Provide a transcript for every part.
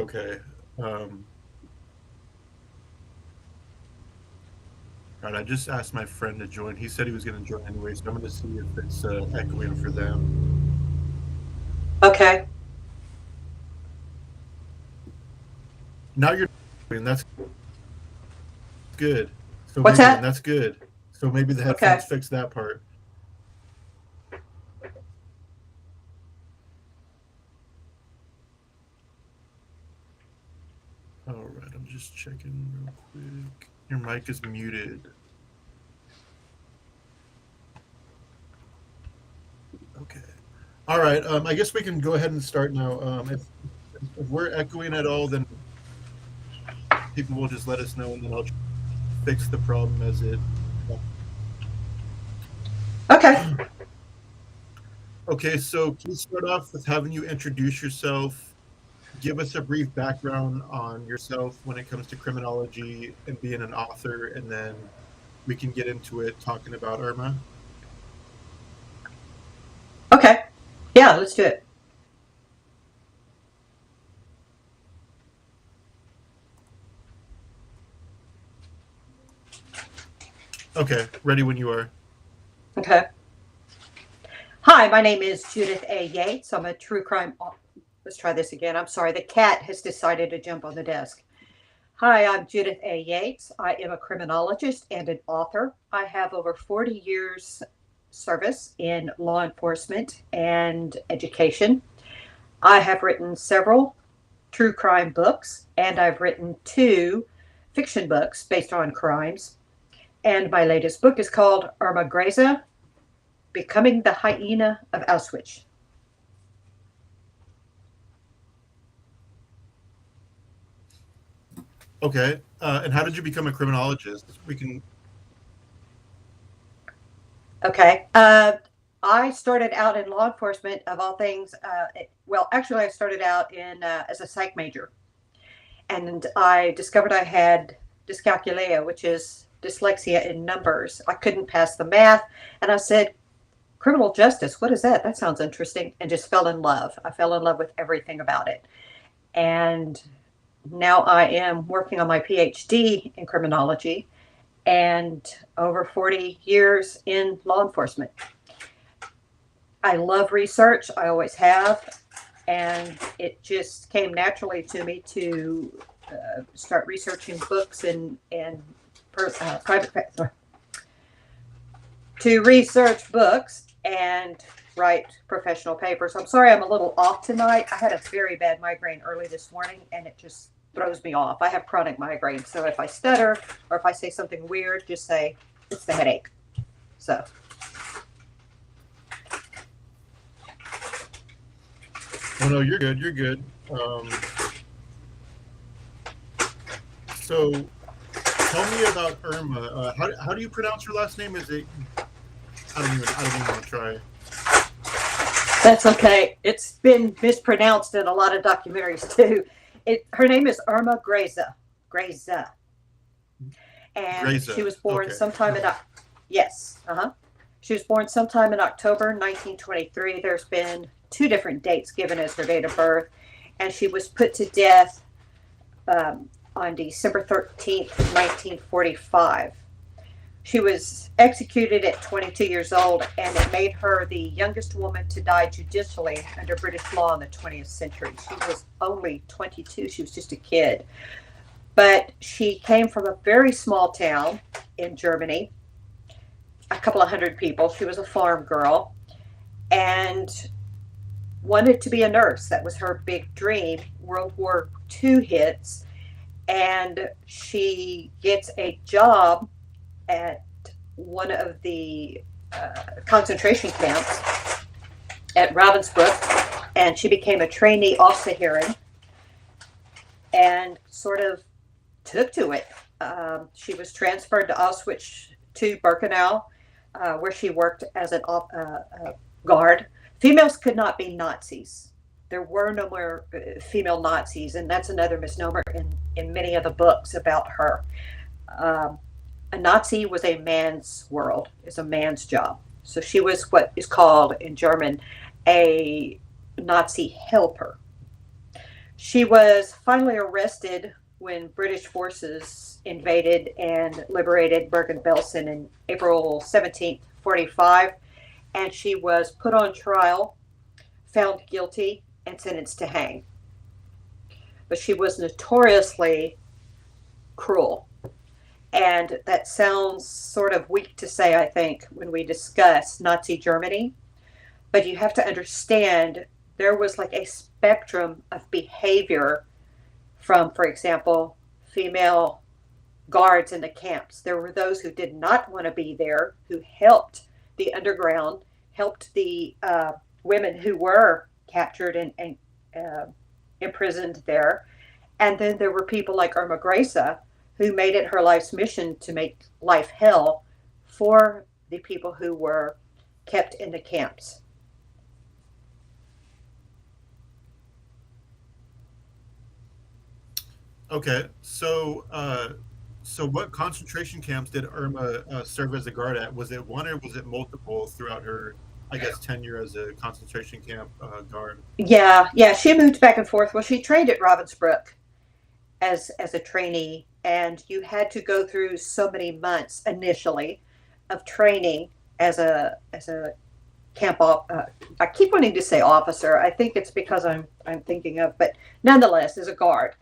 Okay. Um, right, I just asked my friend to join. He said he was going to join anyway, so I'm going to see if it's echoing for them. Okay. Now you're and that's good. So What's maybe and that? that's good. So maybe the Okay. headphones fix that part. All right, I'm just checking real quick. Your mic is muted. Okay. All right. I guess we can go ahead and start now. If we're echoing at all, then people will just let us know, and then I'll fix the problem as it. Okay. Okay, so can you start off with having you introduce yourself, give us a brief background on yourself when it comes to criminology and being an author, and then we can get into it talking about Irma. Okay. Yeah, let's do it. Okay, ready when you are. Okay. Hi, my name is Judith A. Yates. I'm a true crime. Let's try this again. I'm sorry. The cat has decided to jump on the desk. Hi, I'm Judith A. Yates. I am a criminologist and an author. I have over 40 years service in law enforcement and education. I have written several true crime books, and I've written two fiction books based on crimes. And my latest book is called Irma Grese, Becoming the Hyena of Auschwitz. Okay, and how did you become a criminologist? We can. Okay. I started out in law enforcement, of all things. Well, actually, I started out in as a psych major, and I discovered I had dyscalculia, which is dyslexia in numbers. I couldn't pass the math, and I said, "Criminal justice, what is that? That sounds interesting," and just fell in love. I fell in love with everything about it, and now I am working on my PhD in criminology and over 40 years in law enforcement. I love research, I always have, and it just came naturally to me to start researching books and private to research books and write professional papers. I'm sorry I'm a little off tonight. I had a very bad migraine early this morning and it just throws me off. I have chronic migraine, so if I stutter or if I say something weird, just say it's the headache. So, Oh no, you're good. You're good. So tell me about Irma. How do you pronounce her last name? Is it? I don't even want to try. that's okay. It's been mispronounced in a lot of documentaries too. Her name is Irma Grese. Grese. And she Greza. was born Okay. sometime in yes, She was born sometime in October 1923. There's been two different dates given as her date of birth, and she was put to death on December 13th, 1945. She was executed at 22 years old, and it made her the youngest woman to die judicially under British law in the 20th century. She was only 22. She was just a kid. But she came from a very small town in Germany, a couple of hundred people. She was a farm girl and wanted to be a nurse. That was her big dream. World War II hits, and she gets a job at one of the concentration camps at Ravensbrück, and she became a trainee Officerin and sort of took to it. She was transferred to Auschwitz to Birkenau, where she worked as a guard. Females could not be Nazis. There were no more female Nazis, and that's another misnomer in many of the books about her. Um, a Nazi was a man's world, is a man's job. So she was what is called in German a Nazi helper. She was finally arrested when British forces invaded and liberated Bergen-Belsen in April 17th, 45, and she was put on trial, found guilty, and sentenced to hang. But she was notoriously cruel. And that sounds sort of weak to say, I think, when we discuss Nazi Germany. But you have to understand there was like a spectrum of behavior from, for example, female guards in the camps. There were those who did not want to be there, who helped the underground, helped the women who were captured and imprisoned there. And then there were people like Irma Grese, who made it her life's mission to make life hell for the people who were kept in the camps. Okay, so what concentration camps did Irma serve as a guard at? Was it one or was it multiple throughout her, I guess, tenure as a concentration camp guard? Yeah, she moved back and forth. Well, she trained at Ravensbrück as a trainee, and you had to go through so many months initially of training as a camp. I keep wanting to say officer. I think it's because I'm thinking of, but nonetheless, as a guard.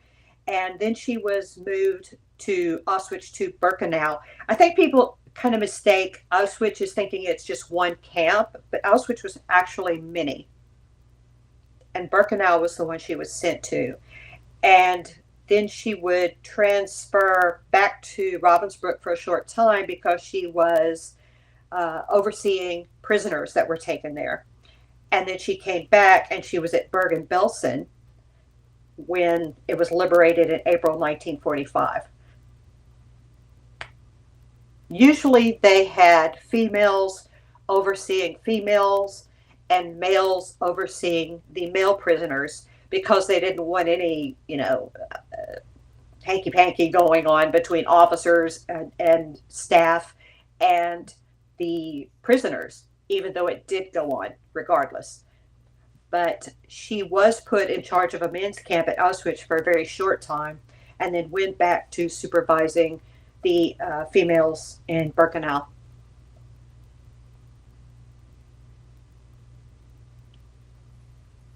And then she was moved to Auschwitz to Birkenau. I think people kind of mistake Auschwitz as thinking it's just one camp, but Auschwitz was actually many. And Birkenau was the one she was sent to. And then she would transfer back to Ravensbrück for a short time because she was overseeing prisoners that were taken there. And then she came back and she was at Bergen-Belsen when it was liberated in April 1945. Usually they had females overseeing females and males overseeing the male prisoners because they didn't want any, hanky-panky going on between officers and staff and the prisoners, even though it did go on regardless. But she was put in charge of a men's camp at Auschwitz for a very short time and then went back to supervising the females in Birkenau.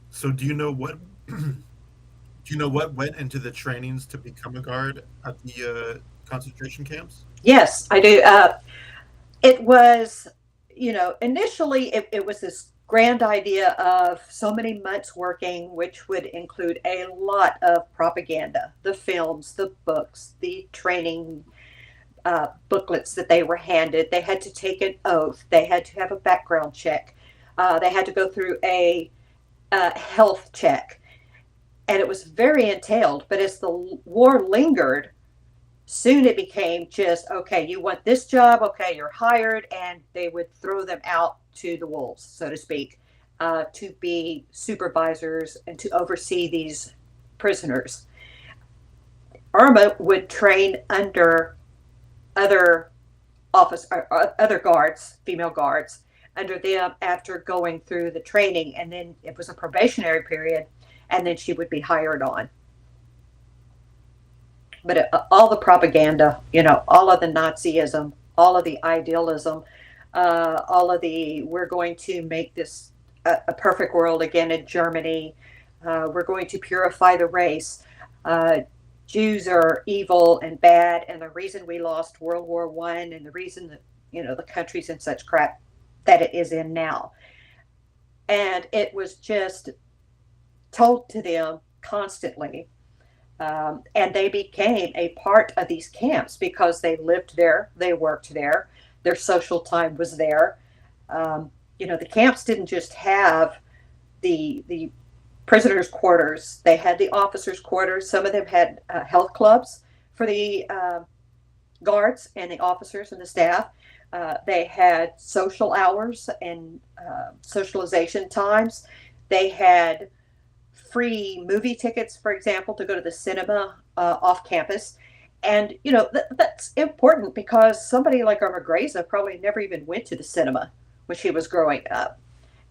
So do you know what went into the trainings to become a guard at the concentration camps? Yes, I do. It was, initially it was this grand idea of so many months working, which would include a lot of propaganda, the films, the books, the training booklets that they were handed. They had to take an oath. They had to have a background check. They had to go through a health check. And it was very entailed. But as the war lingered, soon it became just, okay, you want this job, okay, you're hired, and they would throw them out to the wolves, so to speak, to be supervisors and to oversee these prisoners. Irma would train under other other guards, female guards, under them after going through the training, and then it was a probationary period, and then she would be hired on. But all the propaganda, all of the Nazism, all of the idealism, all of the we're going to make this a perfect world again in Germany. We're going to purify the race. Jews are evil and bad, and the reason we lost World War I and the reason that the country's in such crap that it is in now. And it was just told to them constantly. And they became a part of these camps because they lived there, they worked there, their social time was there. The camps didn't just have the prisoners' quarters; they had the officers' quarters. Some of them had health clubs for the guards and the officers and the staff. They had social hours and socialization times. They had free movie tickets, for example, to go to the cinema off campus. And, that's important because somebody like Irma Grese probably never even went to the cinema when she was growing up.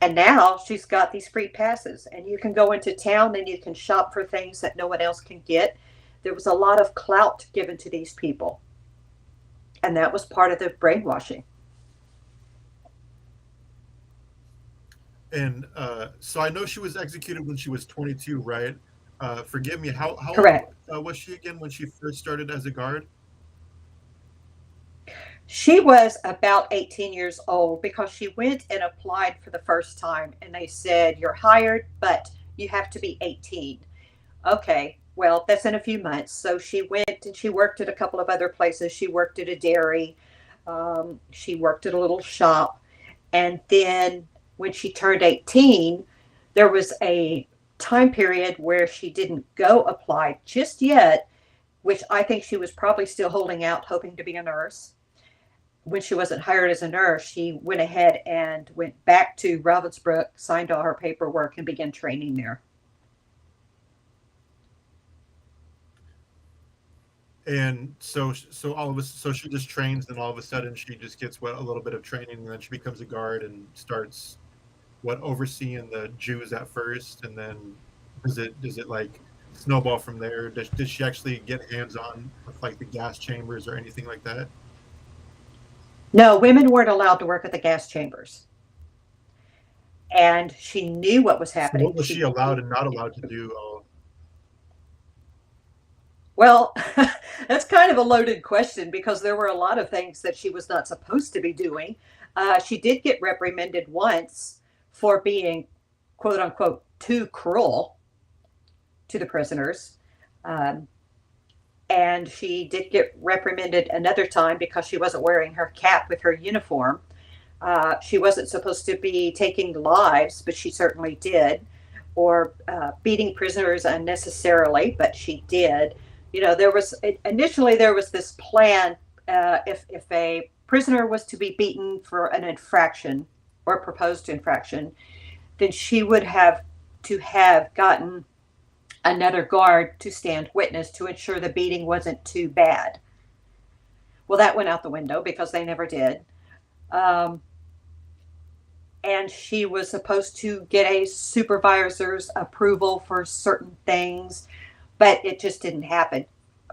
And now she's got these free passes, and you can go into town and you can shop for things that no one else can get. There was a lot of clout given to these people, and that was part of the brainwashing. And so I know she was executed when she was 22, right? Forgive me. How old Correct. was she again when she first started as a guard? She was about 18 years old because she went and applied for the first time, and they said, "You're hired, but you have to be 18." Okay, well, that's in a few months. So she went and she worked at a couple of other places. She worked at a dairy, she worked at a little shop. And then when she turned 18, there was a time period where she didn't go apply just yet, which I think she was probably still holding out, hoping to be a nurse. When she wasn't hired as a nurse, she went ahead and went back to Ravensbrück, signed all her paperwork, and began training there. And so all of us, so she just trains, and all of a sudden she just gets a little bit of training, and then she becomes a guard and starts overseeing the Jews at first, and then does it like snowball from there? Does she actually get hands on with like the gas chambers or anything like that? No, women weren't allowed to work at the gas chambers. And she knew what was So what happening. was she allowed and not allowed to do? Well, that's kind of a loaded question because there were a lot of things that she was not supposed to be doing. She did get reprimanded once for being, quote unquote, too cruel to the prisoners. Um, and she did get reprimanded another time because she wasn't wearing her cap with her uniform. She wasn't supposed to be taking lives, but she certainly did, or beating prisoners unnecessarily, but she did. You know, there was initially there was this plan, if a prisoner was to be beaten for an infraction or proposed infraction, then she would have to have gotten another guard to stand witness to ensure the beating wasn't too bad. Well, that went out the window because they never did. Um, and she was supposed to get a supervisor's approval for certain things, but it just didn't happen.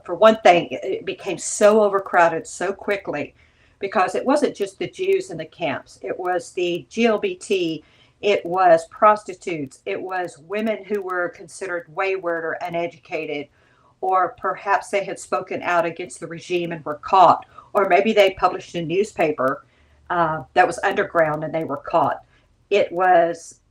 For one thing, it became so overcrowded so quickly because it wasn't just the Jews in the camps, it was the GLBT, it was prostitutes, it was women who were considered wayward or uneducated, or perhaps they had spoken out against the regime and were caught, or maybe they published a newspaper that was underground and they were caught. It was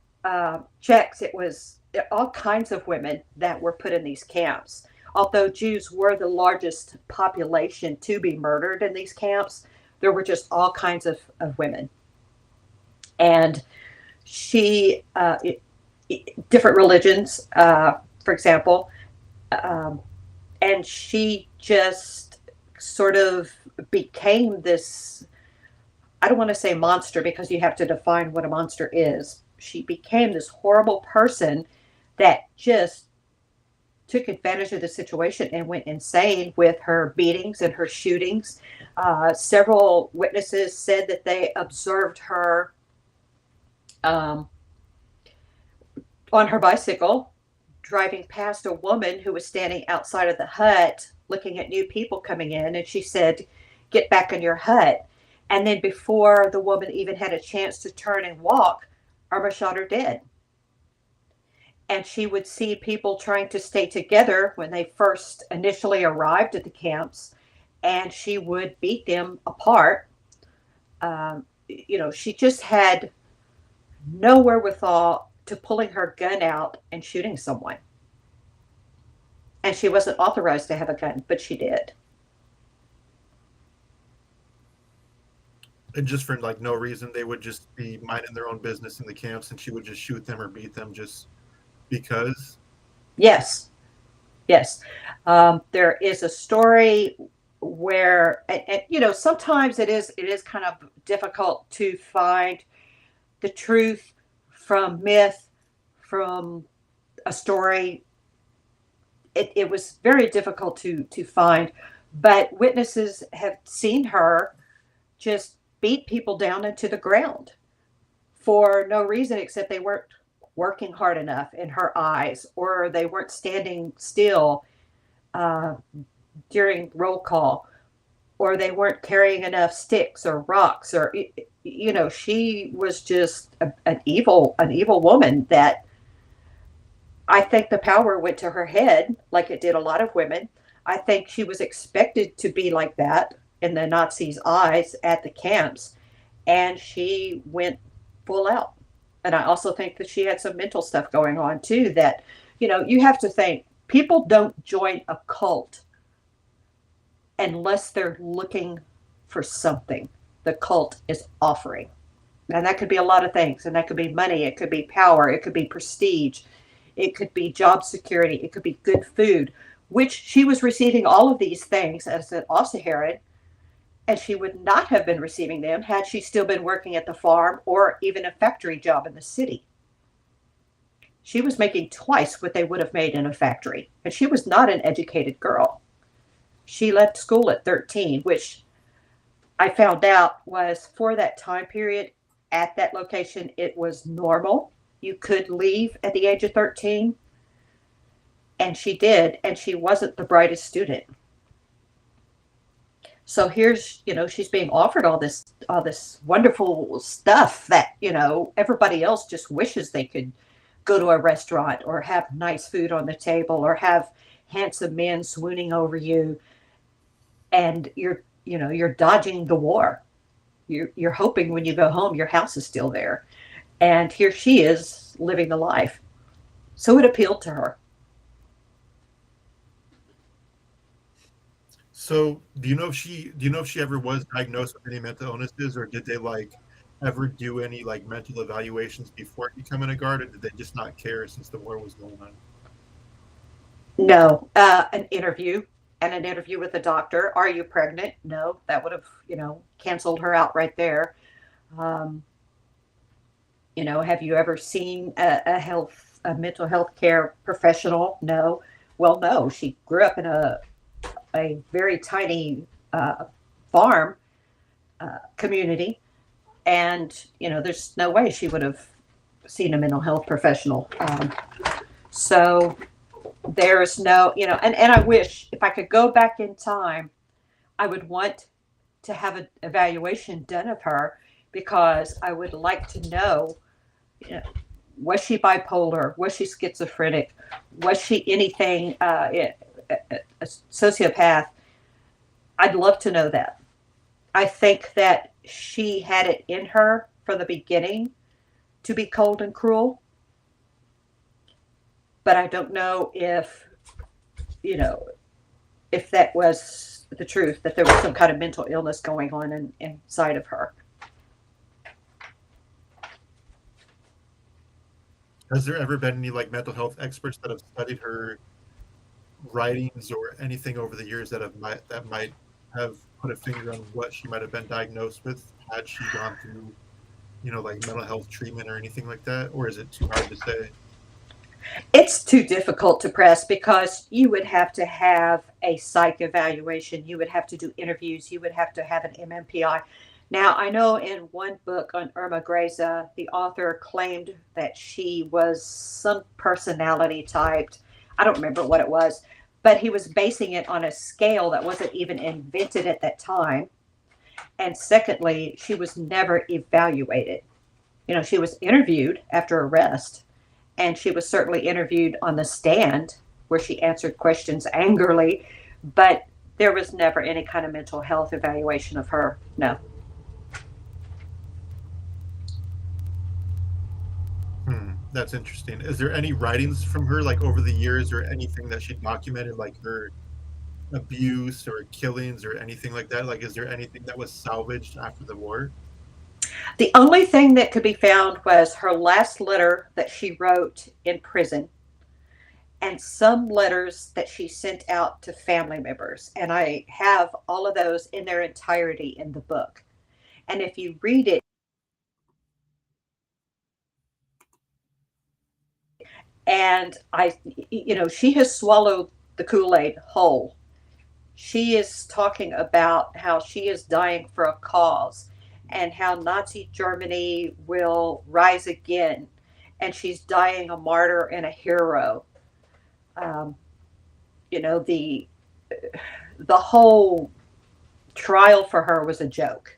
Czechs, it was all kinds of women that were put in these camps. Although Jews were the largest population to be murdered in these camps, there were just all kinds of women. And she, different religions, for example, um, and she just sort of became this, I don't want to say monster because you have to define what a monster is. She became this horrible person that just took advantage of the situation and went insane with her beatings and her shootings. Several witnesses said that they observed her um, on her bicycle driving past a woman who was standing outside of the hut looking at new people coming in. And she said, "Get back in your hut." And then before the woman even had a chance to turn and walk, Irma shot her dead. And she would see people trying to stay together when they first initially arrived at the camps, and she would beat them apart. She just had no wherewithal to pulling her gun out and shooting someone. And she wasn't authorized to have a gun, but she did. And just for like no reason, they would just be minding their own business in the camps, and she would just shoot them or beat them just because. Yes, yes. There is a story where, sometimes it is kind of difficult to find the truth from myth, from a story. It was very difficult to find, but witnesses have seen her just beat people down into the ground for no reason except they weren't working hard enough in her eyes, or they weren't standing still uh, during roll call, or they weren't carrying enough sticks or rocks, or she was just an evil woman that I think the power went to her head, like it did a lot of women. I think she was expected to be like that in the Nazis' eyes at the camps, and she went full out. And I also think that she had some mental stuff going on too. That you have to think people don't join a cult unless they're looking for something the cult is offering. And that could be a lot of things. And that could be money. It could be power. It could be prestige. It could be job security. It could be good food, which she was receiving all of these things as an Ausseherin. And she would not have been receiving them had she still been working at the farm or even a factory job in the city. She was making twice what they would have made in a factory. And she was not an educated girl. She left school at 13, which I found out was for that time period at that location, it was normal. You could leave at the age of 13. And she did. And she wasn't the brightest student. So here's, she's being offered all this wonderful stuff that, everybody else just wishes they could go to a restaurant or have nice food on the table or have handsome men swooning over you. And you're dodging the war. You're hoping when you go home, your house is still there. And here she is living the life. So it appealed to her. So do you know if she ever was diagnosed with any mental illnesses, or did they ever do any mental evaluations before becoming a guard, or did they just not care since the war was going on? No, an interview with a doctor. Are you pregnant? No, that would have, canceled her out right there. Have you ever seen a mental health care professional? No. Well, no, she grew up in a very tiny farm community, and there's no way she would have seen a mental health professional. So there's no, and I wish if I could go back in time, I would want to have an evaluation done of her, because I would like to know, was she bipolar? Was she schizophrenic? Was she anything, a sociopath? I'd love to know that. I think that she had it in her from the beginning to be cold and cruel. But I don't know if that was the truth, that there was some kind of mental illness going on inside of her. Has there ever been any mental health experts that have studied her writings or anything over the years that might have put a finger on what she might have been diagnosed with had she gone through, mental health treatment or anything like that? Or is it too hard to say? It's too difficult to press, because you would have to have a psych evaluation. You would have to do interviews. You would have to have an MMPI. Now, I know in one book on Irma Grese, the author claimed that she was some personality typed. I don't remember what it was, but he was basing it on a scale that wasn't even invented at that time. And secondly, she was never evaluated. She was interviewed after arrest, and she was certainly interviewed on the stand where she answered questions angrily, but there was never any kind of mental health evaluation of her. No. That's interesting. Is there any writings from her over the years, or anything that she documented, her abuse or killings or anything like that? Is there anything that was salvaged after the war? The only thing that could be found was her last letter that she wrote in prison, and some letters that she sent out to family members. And I have all of those in their entirety in the book. And if you read it, and she has swallowed the Kool-Aid whole. She is talking about how she is dying for a cause, and how Nazi Germany will rise again. And she's dying a martyr and a hero. Um, you know, the whole trial for her was a joke.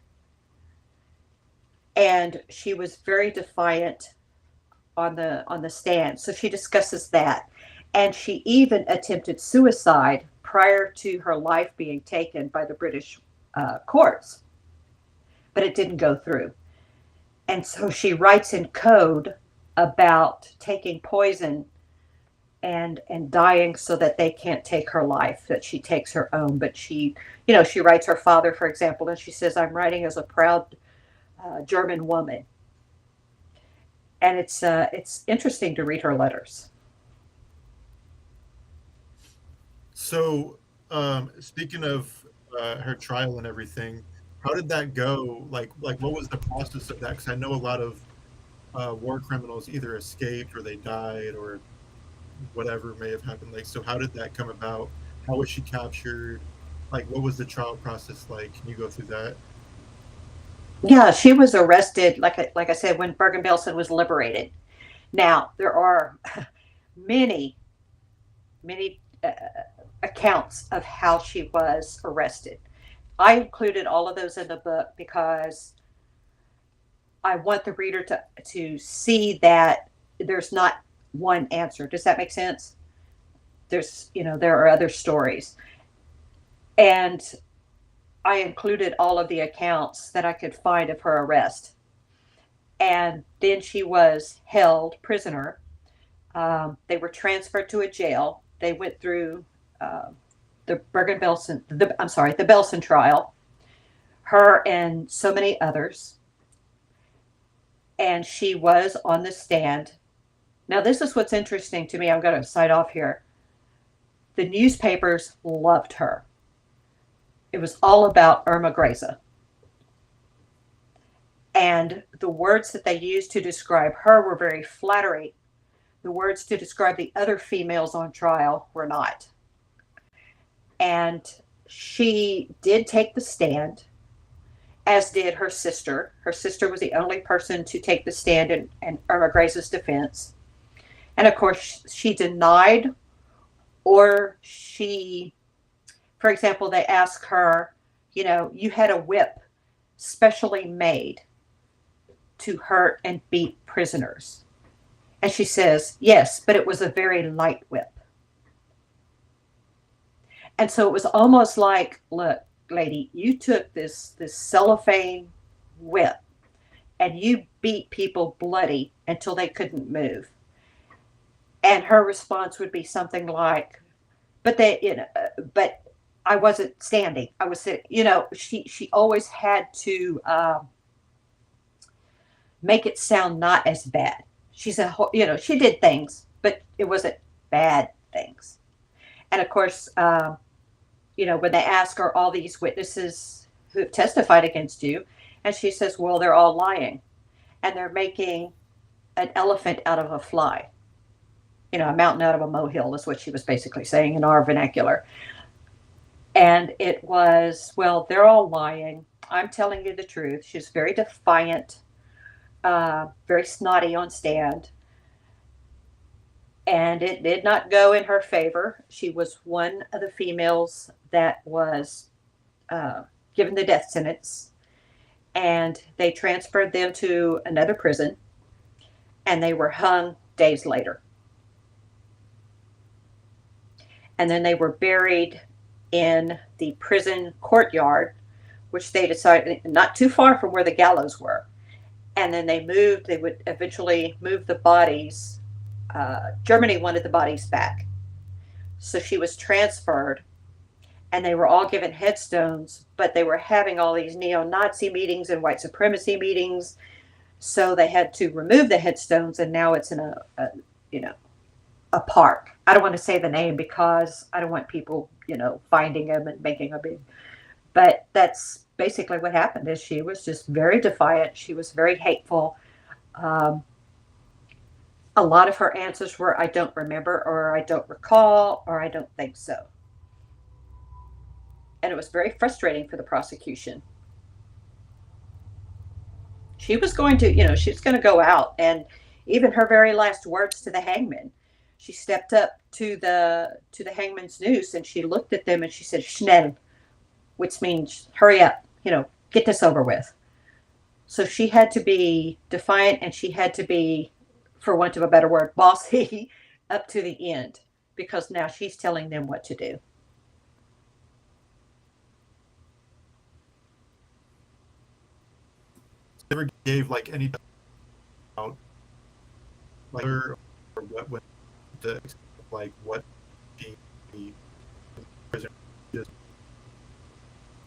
And she was very defiant on the stand. So she discusses that. And she even attempted suicide prior to her life being taken by the British courts, but it didn't go through. And so she writes in code about taking poison and dying so that they can't take her life, that she takes her own. But she, you know, she writes her father, for example, and she says, I'm writing as a proud German woman. And it's interesting to read her letters. So, speaking of her trial and everything, how did that go? Like what was the process of that? Because I know a lot of war criminals either escaped or they died or whatever may have happened. Like, so how did that come about? How was she captured? Like, what was the trial process like? Can you go through that? Yeah, she was arrested, like I said, when Bergen-Belsen was liberated. Now, there are many, many accounts of how she was arrested. I included all of those in the book because I want the reader to see that there's not one answer. Does that make sense? There's, you know, there are other stories. And I included all of the accounts that I could find of her arrest. And then she was held prisoner. They were transferred to a jail. They went through the Bergen-Belsen, the Belsen Trial, her and so many others. And she was on the stand. Now, this is what's interesting to me. I'm going to side off here. The newspapers loved her. It was all about Irma Grese. And the words that they used to describe her were very flattering. The words to describe the other females on trial were not. And she did take the stand, as did her sister. Her sister was the only person to take the stand in Irma Grese's defense. And of course, she denied, or she, for example, they asked her, you know, you had a whip specially made to hurt and beat prisoners. And she says, yes, but it was a very light whip. And so it was almost like, look, lady, you took this cellophane whip and you beat people bloody until they couldn't move. And her response would be something like, but they, you know, but I wasn't standing. I was sitting. You know, she always had to make it sound not as bad. She's a, you know, she did things, but it wasn't bad things. And of course, you know, when they ask her all these witnesses who have testified against you, and she says, well, they're all lying, and they're making an elephant out of a fly. You know, a mountain out of a molehill is what she was basically saying in our vernacular. And it was, well, they're all lying. I'm telling you the truth. She's very defiant, very snotty on stand. And it did not go in her favor. She was one of the females that was given the death sentence. And they transferred them to another prison. And they were hung days later. And then they were buried in the prison courtyard, which they decided not too far from where the gallows were. And then they would eventually move the bodies. Germany wanted the bodies back. So she was transferred, and they were all given headstones, but they were having all these neo-Nazi meetings and white supremacy meetings. So they had to remove the headstones, and now it's in a park. I don't want to say the name because I don't want people, you know, finding them and making a big, but that's basically what happened. Is she was just very defiant. She was very hateful. A lot of her answers were, I don't remember, or I don't recall, or I don't think so. And it was very frustrating for the prosecution. She was going to, she was going to go out, and even her very last words to the hangman, she stepped up to the hangman's noose and she looked at them and she said, "Schnell," which means hurry up, get this over with. So she had to be defiant and she had to be, for want of a better word, bossy up to the end, because now she's telling them what to do. Never gave like any out like or what the like what she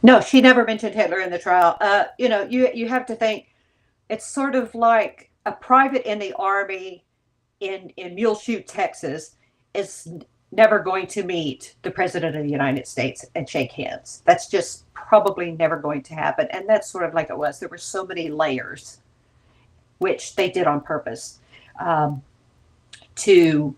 No, she never mentioned Hitler in the trial. You have to think it's sort of like a private in the army in Muleshoe, Texas, is never going to meet the president of the United States and shake hands. That's just probably never going to happen. And that's sort of like it was. There were so many layers, which they did on purpose, to,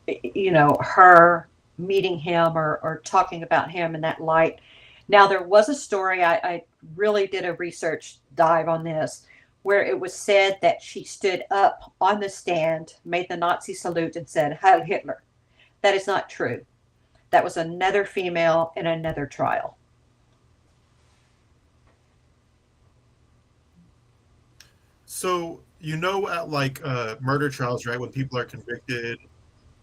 her meeting him or talking about him in that light. Now, there was a story, I really did a research dive on this, where it was said that she stood up on the stand, made the Nazi salute, and said, "Heil Hitler." That is not true. That was another female in another trial. So at like murder trials, right? When people are convicted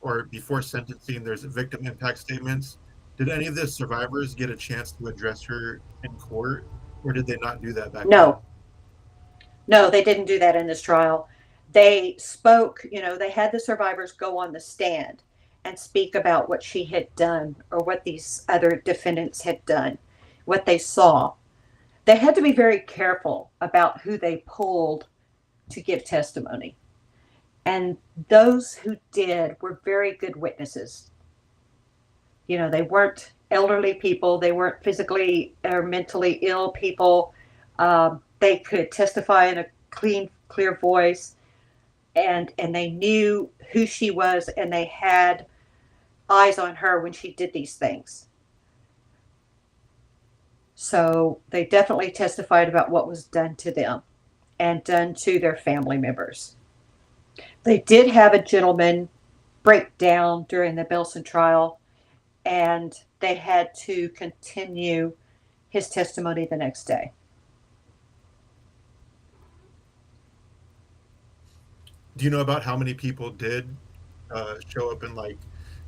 or before sentencing, there's victim impact statements. Did any of the survivors get a chance to address her in court, or did they not do that back then? No, no, they didn't do that in this trial. They spoke, they had the survivors go on the stand and speak about what she had done or what these other defendants had done, what they saw. They had to be very careful about who they pulled to give testimony. And those who did were very good witnesses. They weren't elderly people, they weren't physically or mentally ill people. They could testify in a clean, clear voice, and they knew who she was, and they had eyes on her when she did these things. So they definitely testified about what was done to them and done to their family members. They did have a gentleman break down during the Belsen trial, and they had to continue his testimony the next day. Do you know about how many people did show up and like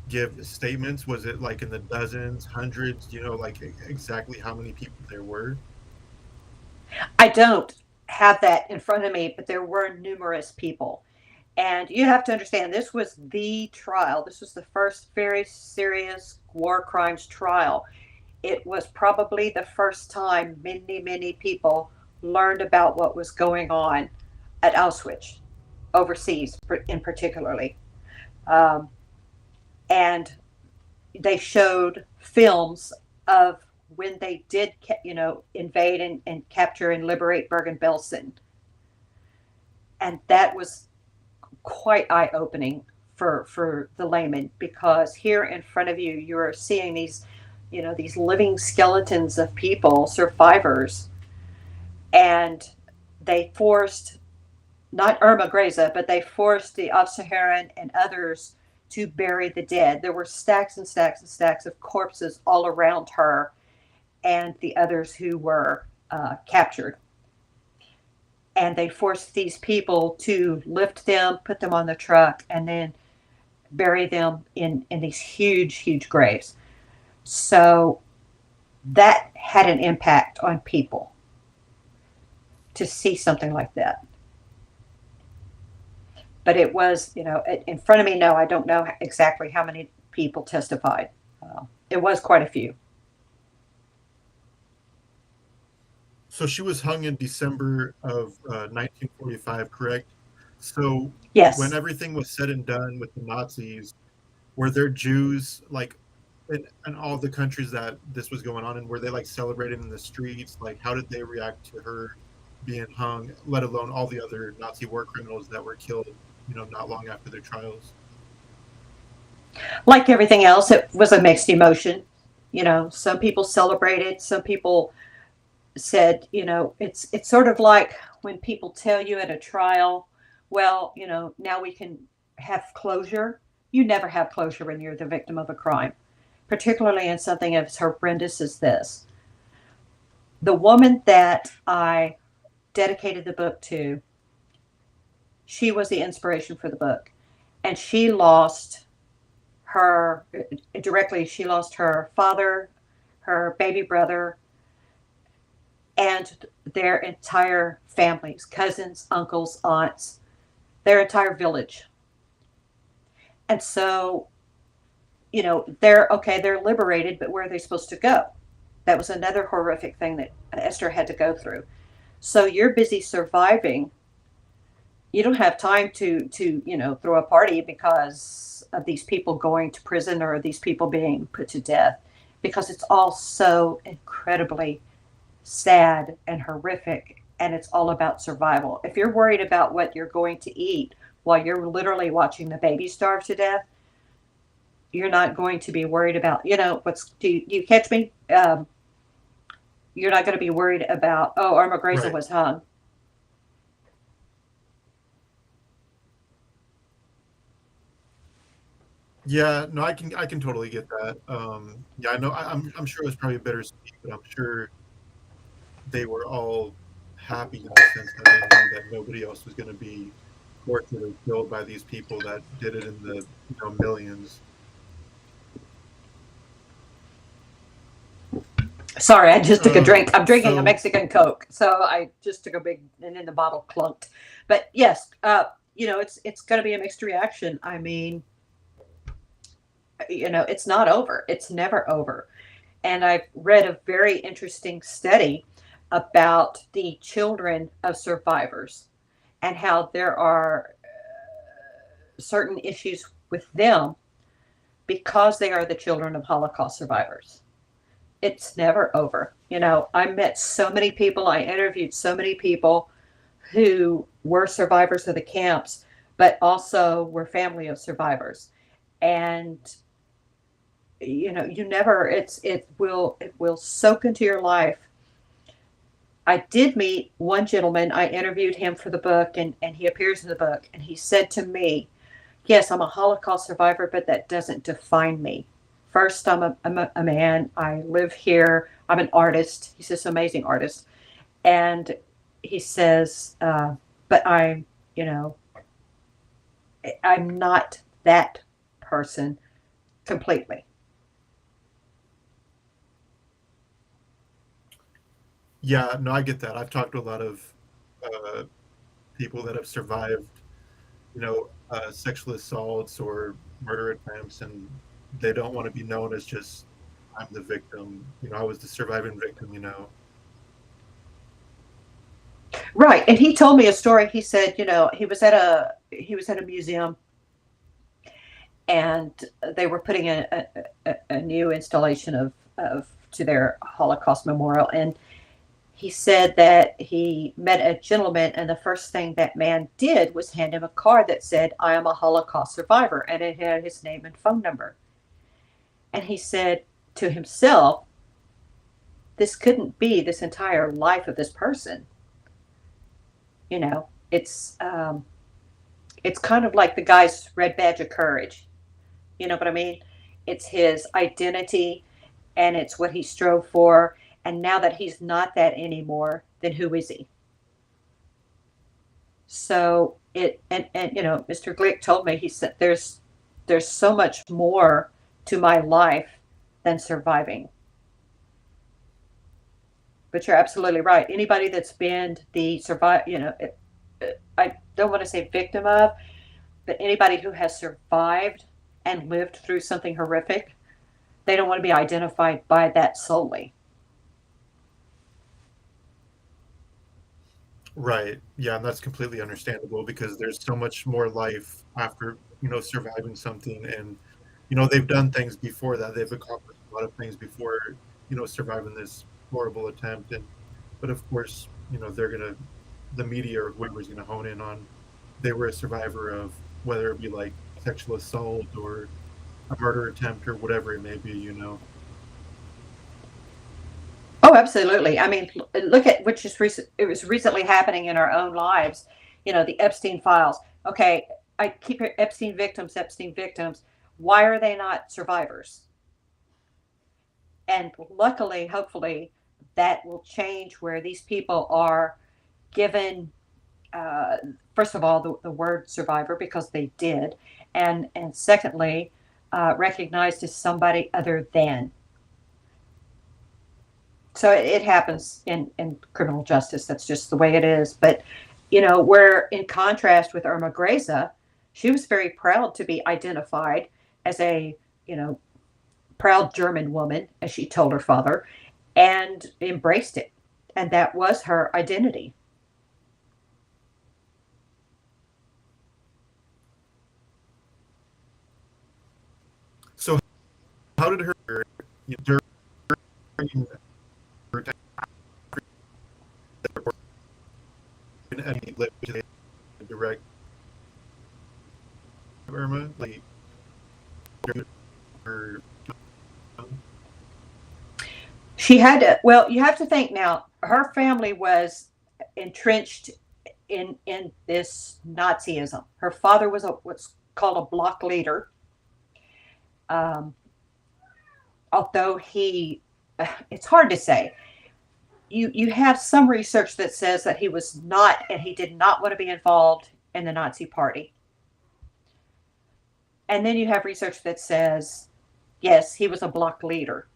give statements? Was it like in the dozens, hundreds? Do you know like exactly how many people there were? I don't have that in front of me, but there were numerous people. And you have to understand, this was the trial. This was the first very serious war crimes trial. It was probably the first time many, many people learned about what was going on at Auschwitz, overseas in particularly. Um, and they showed films of when they did, invade and capture and liberate Bergen-Belsen. And that was quite eye-opening for the layman, because here in front of you, you are seeing these, these living skeletons of people, survivors, and they forced, not Irma Grese, but they forced the Aufseherin and others to bury the dead. There were stacks and stacks and stacks of corpses all around her and the others who were captured. And they forced these people to lift them, put them on the truck, and then bury them in these huge, huge graves. So that had an impact on people to see something like that. But it was, in front of me, no, I don't know exactly how many people testified. It was quite a few. So she was hung in December of 1945, correct? So Yes. when everything was said and done with the Nazis, were there Jews like in all the countries that this was going on in? Were they like celebrated in the streets? Like, how did they react to her being hung, let alone all the other Nazi war criminals that were killed, not long after their trials? Like everything else, it was a mixed emotion. Some people celebrated, some people said, it's sort of like when people tell you at a trial, well, now we can have closure. You never have closure when you're the victim of a crime, particularly in something as horrendous as this. The woman that I dedicated the book to, she was the inspiration for the book. And she lost she lost her father, her baby brother, and their entire families, cousins, uncles, aunts, their entire village. And so, they're liberated, but where are they supposed to go? That was another horrific thing that Esther had to go through. So you're busy surviving. You don't have time to throw a party because of these people going to prison or these people being put to death, because it's all so incredibly sad and horrific, and it's all about survival. If you're worried about what you're going to eat while you're literally watching the baby starve to death, you're not going to be worried about, do you catch me? You're not going to be worried about, Irma Grese Right. was hung. Yeah, no, I can totally get that. Yeah, I know. I'm sure it was probably bittersweet, but I'm sure they were all happy in the sense that they knew that nobody else was going to be tortured or killed by these people that did it in the millions. Sorry, I just took a drink. I'm drinking a So Mexican Coke, so I just took a big, and then the bottle clunked. But yes, it's going to be a mixed reaction. I mean, it's not over. It's never over. And I've read a very interesting study about the children of survivors and how there are certain issues with them because they are the children of Holocaust survivors. It's never over. I met so many people, I interviewed so many people who were survivors of the camps, but also were family of survivors. And you never, it will soak into your life. I did meet one gentleman. I interviewed him for the book, and he appears in the book, and he said to me, yes, I'm a Holocaust survivor, but that doesn't define me. First, I'm a man. I live here. I'm an artist. He's this amazing artist. And he says, but I'm not that person completely. yeah, no, I get that. I've talked to a lot of uh, people that have survived, sexual assaults or murder attempts, and they don't want to be known as just I'm the victim. I was the surviving victim. Right. And he told me a story. He said, he was at a museum, and they were putting a new installation of to their Holocaust memorial. And he said that he met a gentleman, and the first thing that man did was hand him a card that said, I am a Holocaust survivor. And it had his name and phone number. And he said to himself, this couldn't be this entire life of this person. It's kind of like the guy's red badge of courage. You know what I mean? It's his identity, and it's what he strove for. And now that he's not that anymore, then who is he? So Mr. Glick told me, he said, there's so much more to my life than surviving. But you're absolutely right. Anybody that's been the I don't want to say victim of, but anybody who has survived and lived through something horrific, they don't want to be identified by that solely. Right. Yeah, and that's completely understandable because there's so much more life after, surviving something, and they've done things before that. They've accomplished a lot of things before, surviving this horrible attempt, and but of course, the media or whoever's gonna hone in on they were a survivor of whether it be like sexual assault or a murder attempt or whatever it may be. Oh Oh, absolutely. I mean, look at which is recent. It was recently happening in our own lives. The Epstein files. Okay, I keep hearing Epstein victims, Epstein victims. Why are they not survivors? And luckily, hopefully, that will change where these people are given, uh, first of all, the word survivor because they did, and secondly, recognized as somebody other than. So it happens in criminal justice. That's just the way it is. But, where in contrast with Irma Grese, she was very proud to be identified as a, proud German woman, as she told her father, and embraced it. And that was her identity. So how did her during her time any direct Irma like her She had to, well, you have to think now, her family was entrenched in this Nazism. Her father was what's called a block leader. Um, Although it's hard to say. You have some research that says that he was not, and he did not want to be involved in the Nazi Party. And then you have research that says, yes, he was a block leader.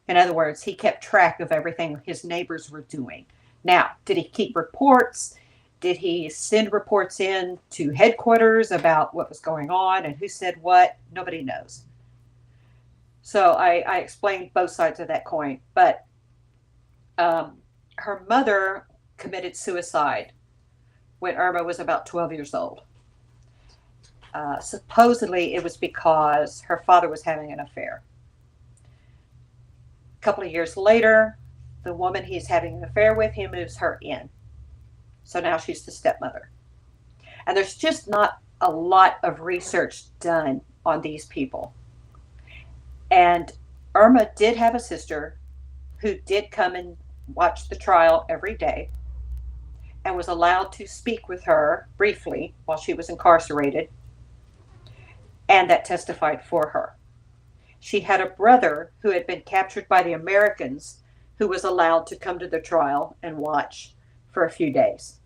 In other words, he kept track of everything his neighbors were doing. Now, did he keep reports? Did he send reports in to headquarters about what was going on and who said what? Nobody knows. So I explained both sides of that coin. But her mother committed suicide when Irma was about 12 years old. Supposedly, it was because her father was having an affair. A couple of years later, the woman he's having an affair with, he moves her in. So now she's the stepmother. And there's just not a lot of research done on these people. And Irma did have a sister who did come and watch the trial every day and was allowed to speak with her briefly while she was incarcerated, and that testified for her. She had a brother who had been captured by the Americans who was allowed to come to the trial and watch for a few days.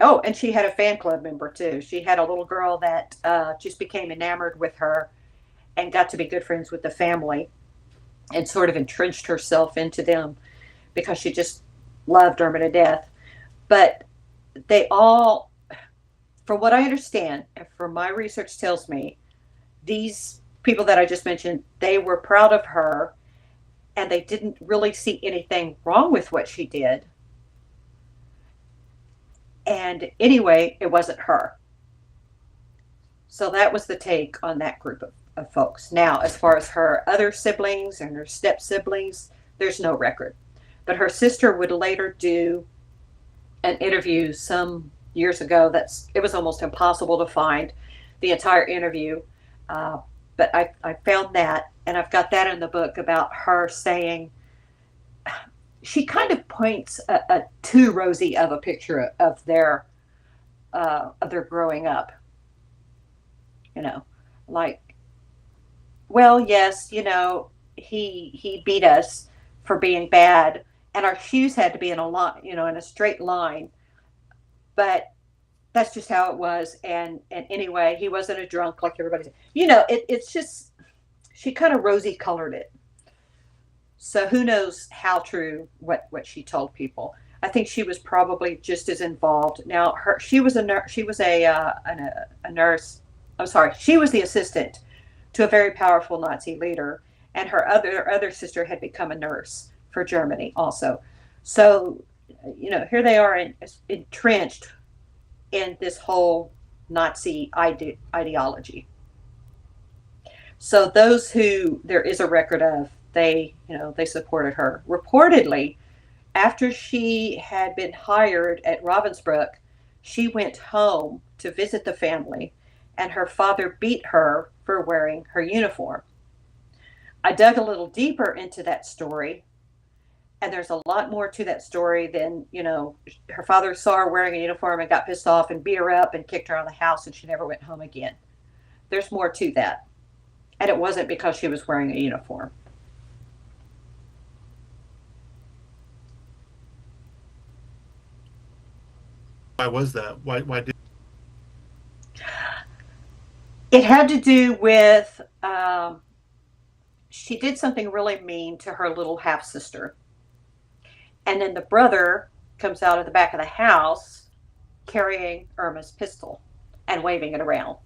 Oh, and she had a fan club member too. She had a little girl that just became enamored with her and got to be good friends with the family and sort of entrenched herself into them because she just loved Irma to death. But they all, from what I understand, and from my research tells me, these people that I just mentioned, they were proud of her and they didn't really see anything wrong with what she did. And anyway, it wasn't her. So that was the take on that group of folks. Now, as far as her other siblings and her step siblings, there's no record. But her sister would later do an interview some years ago. It was almost impossible to find the entire interview. But I found that, and I've got that in the book about her saying, she kind of paints a too rosy of a picture of their growing up. Like, well, yes, he beat us for being bad, and our shoes had to be in a line, in a straight line. But that's just how it was. And anyway, he wasn't a drunk like everybody said. It's just, she kind of rosy colored it. So who knows how true what she told people. I think she was probably just as involved. Now, she was a nurse. She was a nurse. I'm sorry. She was the assistant to a very powerful Nazi leader, and her other sister had become a nurse for Germany also. So, here they are entrenched in this whole Nazi ideology. So those who there is a record of, they supported her. Reportedly, after she had been hired at Ravensbrück, she went home to visit the family, and her father beat her for wearing her uniform. I dug a little deeper into that story, And there's a lot more to that story than, her father saw her wearing a uniform and got pissed off and beat her up and kicked her out of the house and she never went home again. There's more to that. And it wasn't because she was wearing a uniform. Why was that? Why did it had to do with she did something really mean to her little half sister. And then the brother comes out of the back of the house carrying Irma's pistol and waving it around.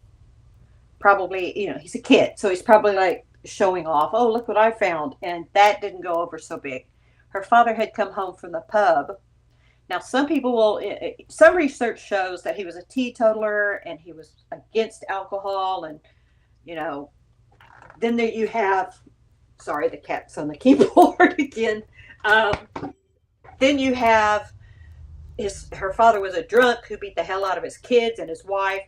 Probably, he's a kid, so he's probably like showing off, oh, look what I found. And that didn't go over so big. Her father had come home from the pub. Now, some research shows that he was a teetotaler and he was against alcohol. And, then there you have, sorry, the cat's on the keyboard again. Then you have her father was a drunk who beat the hell out of his kids and his wife.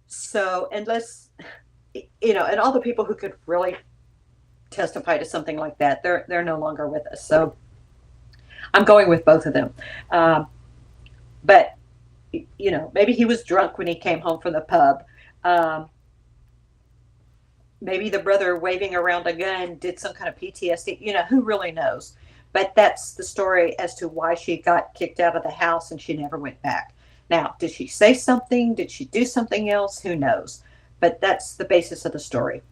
So, unless, and all the people who could really testify to something like that, they're no longer with us. So I'm going with both of them. But, maybe he was drunk when he came home from the pub. Maybe the brother waving around a gun did some kind of PTSD. Who really knows? But that's the story as to why she got kicked out of the house and she never went back. Now, did she say something? Did she do something else? Who knows? But that's the basis of the story.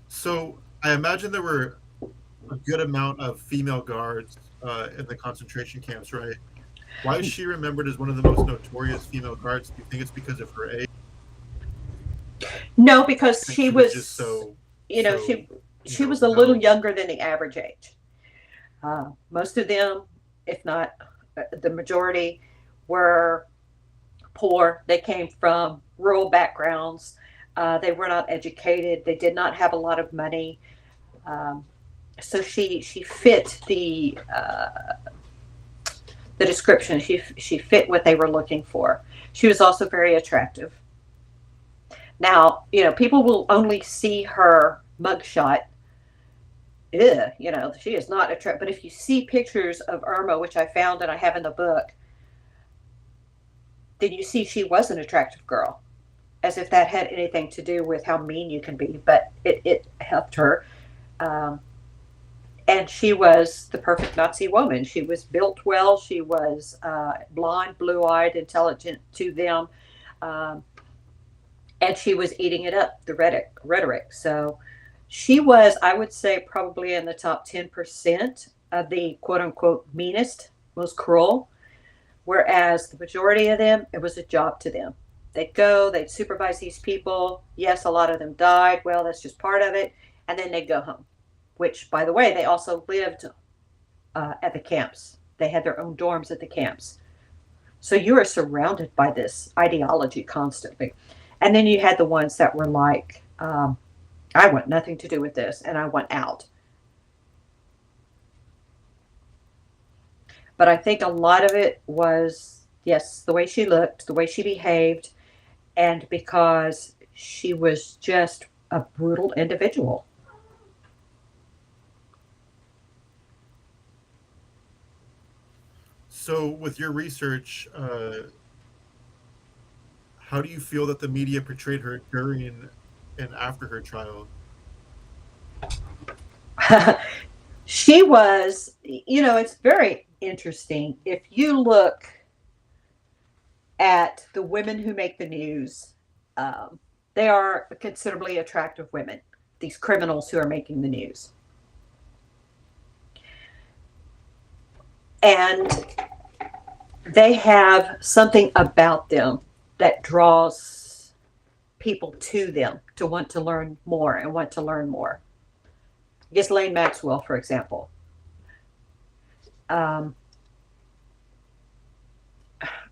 So I imagine there were a good amount of female guards in the concentration camps, right? Why is she remembered as one of the most notorious female guards? Do you think it's because of her age? No, because she was just so, she was a little younger than the average age. Most of them, if not the majority, were poor. They came from rural backgrounds. They were not educated. They did not have a lot of money. So she fit the description. She fit what they were looking for. She was also very attractive. Now, people will only see her mugshot. She is not attractive. But if you see pictures of Irma, which I found and I have in the book, then you see she was an attractive girl, as if that had anything to do with how mean you can be. But it helped her. And she was the perfect Nazi woman. She was built well. She was blonde, blue-eyed, intelligent to them. And she was eating it up, the rhetoric. So she was, I would say, probably in the top 10% of the quote-unquote meanest, most cruel, whereas the majority of them, it was a job to them. They'd go, they'd supervise these people. Yes, a lot of them died. Well, that's just part of it. And then they'd go home, which, by the way, they also lived at the camps. They had their own dorms at the camps. So you are surrounded by this ideology constantly. And then you had the ones that were like, I want nothing to do with this, and I want out. But I think a lot of it was, yes, the way she looked, the way she behaved, and because she was just a brutal individual. So with your research, how do you feel that the media portrayed her during and after her trial? She was, it's very interesting. If you look at the women who make the news, they are considerably attractive women, these criminals who are making the news. And they have something about them that draws people to them to want to learn more and want to learn more. Ghislaine Maxwell, for example. I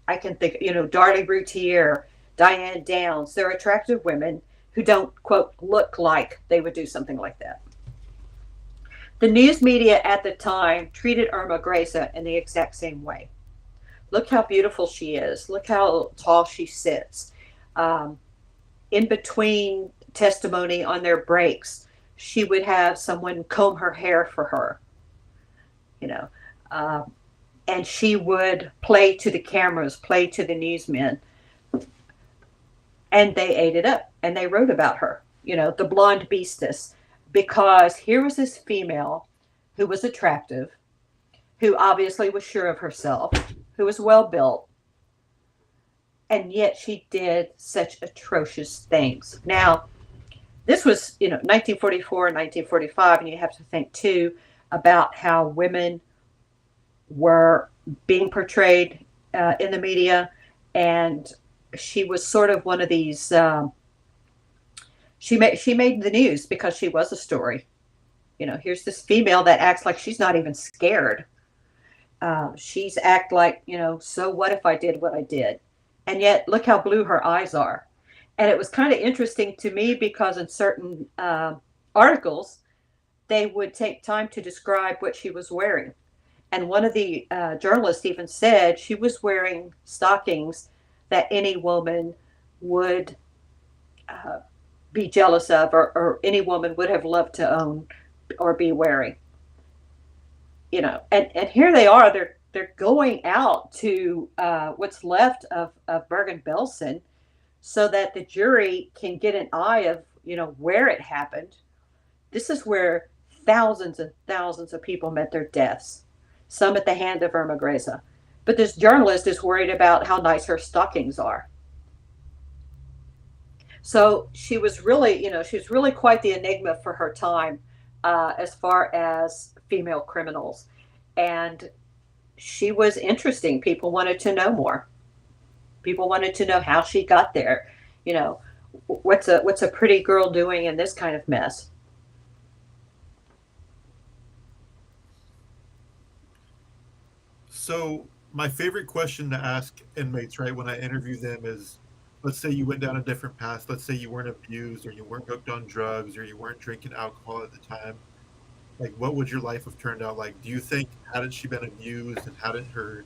can think, Darlie Routier, Diane Downs. They're attractive women who don't, quote, look like they would do something like that. The news media at the time treated Irma Grese in the exact same way. Look how beautiful she is. Look how tall she sits. in between testimony on their breaks, she would have someone comb her hair for her, you know, and she would play to the cameras, play to the newsmen, and they ate it up and they wrote about her, the blonde beastess, because here was this female who was attractive, who obviously was sure of herself, who was well built, and yet she did such atrocious things. Now, this was, 1944 and 1945, and you have to think too about how women were being portrayed in the media, and she was sort of one of these. She made the news because she was a story. Here's this female that acts like she's not even scared. She's act like, so what if I did what I did? And yet, look how blue her eyes are. And it was kind of interesting to me because in certain articles, they would take time to describe what she was wearing. And one of the journalists even said she was wearing stockings that any woman would be jealous of, or any woman would have loved to own or be wearing. And here they are, they're going out to what's left of Bergen-Belsen so that the jury can get an eye of, where it happened. This is where thousands and thousands of people met their deaths, some at the hand of Irma Grese. But this journalist is worried about how nice her stockings are. So she was really, she was really quite the enigma for her time as far as female criminals. And she was interesting. People wanted to know more. People wanted to know how she got there. What's a pretty girl doing in this kind of mess? So my favorite question to ask inmates, right, when I interview them is, let's say you went down a different path. Let's say you weren't abused, or you weren't hooked on drugs, or you weren't drinking alcohol at the time. Like, what would your life have turned out like? Do you think, hadn't she been abused and hadn't her,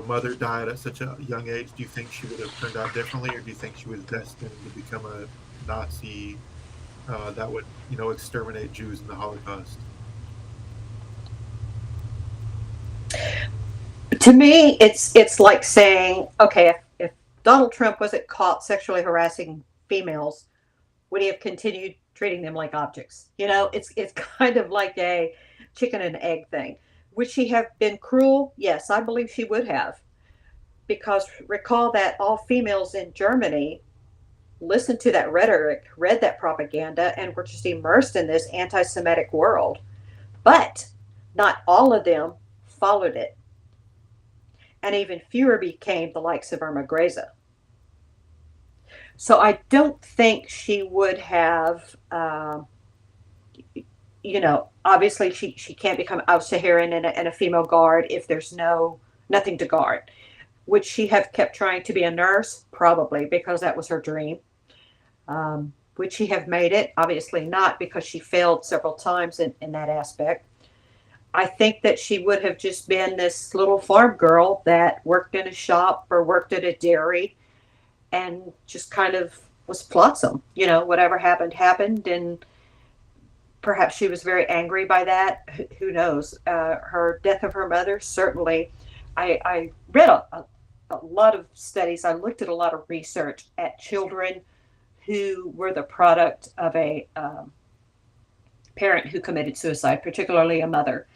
mother died at such a young age, do you think she would have turned out differently, or do you think she was destined to become a Nazi that would, exterminate Jews in the Holocaust? To me, it's like saying, okay, if Donald Trump wasn't caught sexually harassing females, would he have continued treating them like objects? It's kind of like a chicken and egg thing. Would she have been cruel? Yes, I believe she would have. Because recall that all females in Germany listened to that rhetoric, read that propaganda, and were just immersed in this anti-Semitic world. But not all of them followed it. And even fewer became the likes of Irma Grese. So I don't think she would have, obviously she can't become Aussaherin and a female guard if there's nothing to guard. Would she have kept trying to be a nurse? Probably, because that was her dream. Would she have made it? Obviously not, because she failed several times in that aspect. I think that she would have just been this little farm girl that worked in a shop or worked at a dairy and just kind of was flotsam. Whatever happened. And perhaps she was very angry by that. Who knows? Her death of her mother, certainly. I read a lot of studies. I looked at a lot of research at children who were the product of a parent who committed suicide, particularly a mother.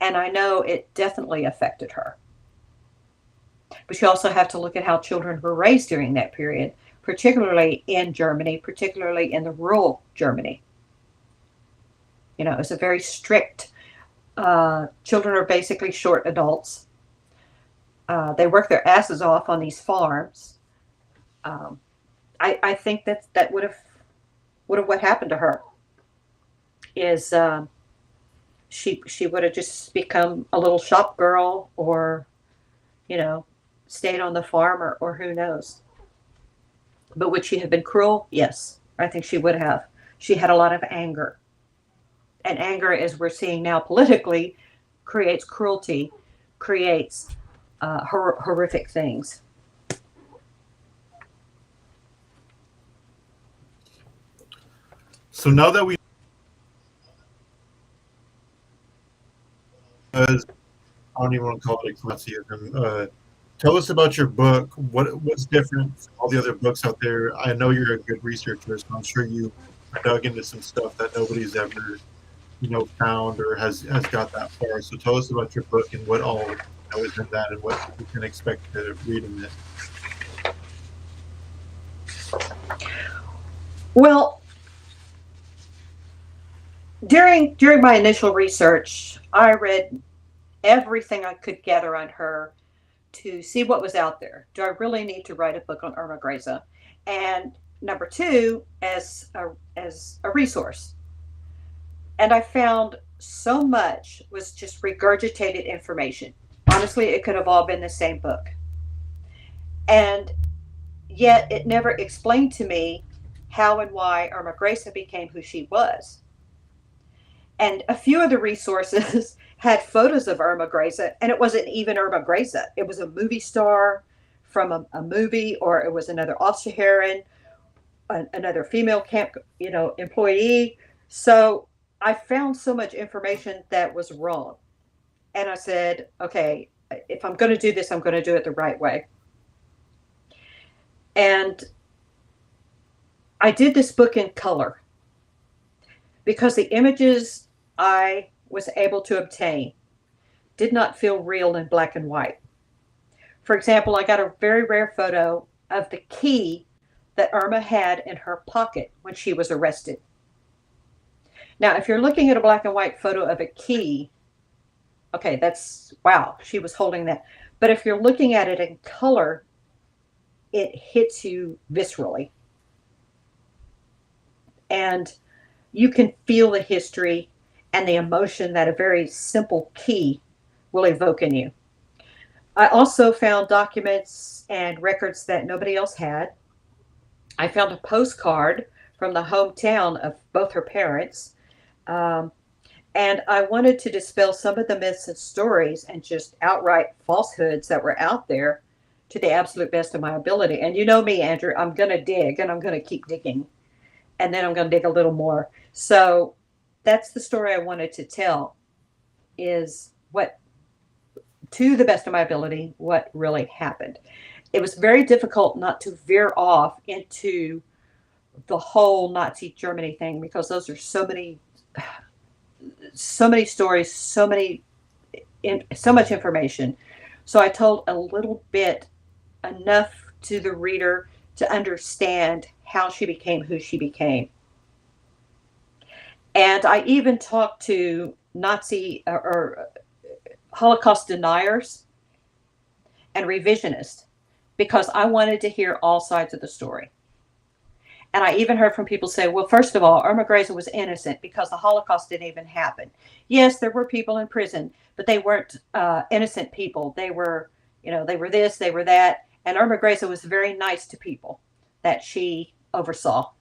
And I know it definitely affected her. But you also have to look at how children were raised during that period, particularly in Germany, particularly in the rural Germany. It's a very strict, children are basically short adults. They work their asses off on these farms. I think that would have what happened to her is she would have just become a little shop girl, or stayed on the farm, or who knows. But would she have been cruel? Yes, I think she would have. She had a lot of anger, and anger, as we're seeing now politically, creates cruelty, creates horrific things. So now that we, I don't even want to call it a criticism. Tell us about your book. What's different from all the other books out there? I know you're a good researcher, so I'm sure you dug into some stuff that nobody's ever, found or has got that far. So tell us about your book and what all is in that and what you can expect to read in it. Well, during my initial research, I read everything I could gather on her to see what was out there. Do I really need to write a book on Irma Grese? And number two, as a resource. And I found so much was just regurgitated information. Honestly, it could have all been the same book. And yet it never explained to me how and why Irma Grese became who she was. And a few of the resources had photos of Irma Grese, and it wasn't even Irma Grese. It was a movie star from a movie, or it was another Aufstieherin, another female camp, employee. So I found so much information that was wrong. And I said, okay, if I'm going to do this, I'm going to do it the right way. And I did this book in color because the images I was able to obtain did not feel real in black and white. For example, I got a very rare photo of the key that Irma had in her pocket when she was arrested. Now, if you're looking at a black and white photo of a key, okay, that's, wow, she was holding that. But if you're looking at it in color, it hits you viscerally. And you can feel the history and the emotion that a very simple key will evoke in you. I also found documents and records that nobody else had. I found a postcard from the hometown of both her parents. And I wanted to dispel some of the myths and stories and just outright falsehoods that were out there to the absolute best of my ability. And you know me, Andrew, I'm going to dig, and I'm going to keep digging. And then I'm going to dig a little more. So that's the story I wanted to tell, is what, to the best of my ability, what really happened. It was very difficult not to veer off into the whole Nazi Germany thing, because those are so many stories, so much information. So I told a little bit, enough to the reader to understand how she became who she became. And I even talked to Nazi or Holocaust deniers and revisionists, because I wanted to hear all sides of the story. And I even heard from people say, well, first of all, Irma Grese was innocent because the Holocaust didn't even happen. Yes, there were people in prison, but they weren't innocent people. They were, they were this, they were that. And Irma Grese was very nice to people that she oversaw.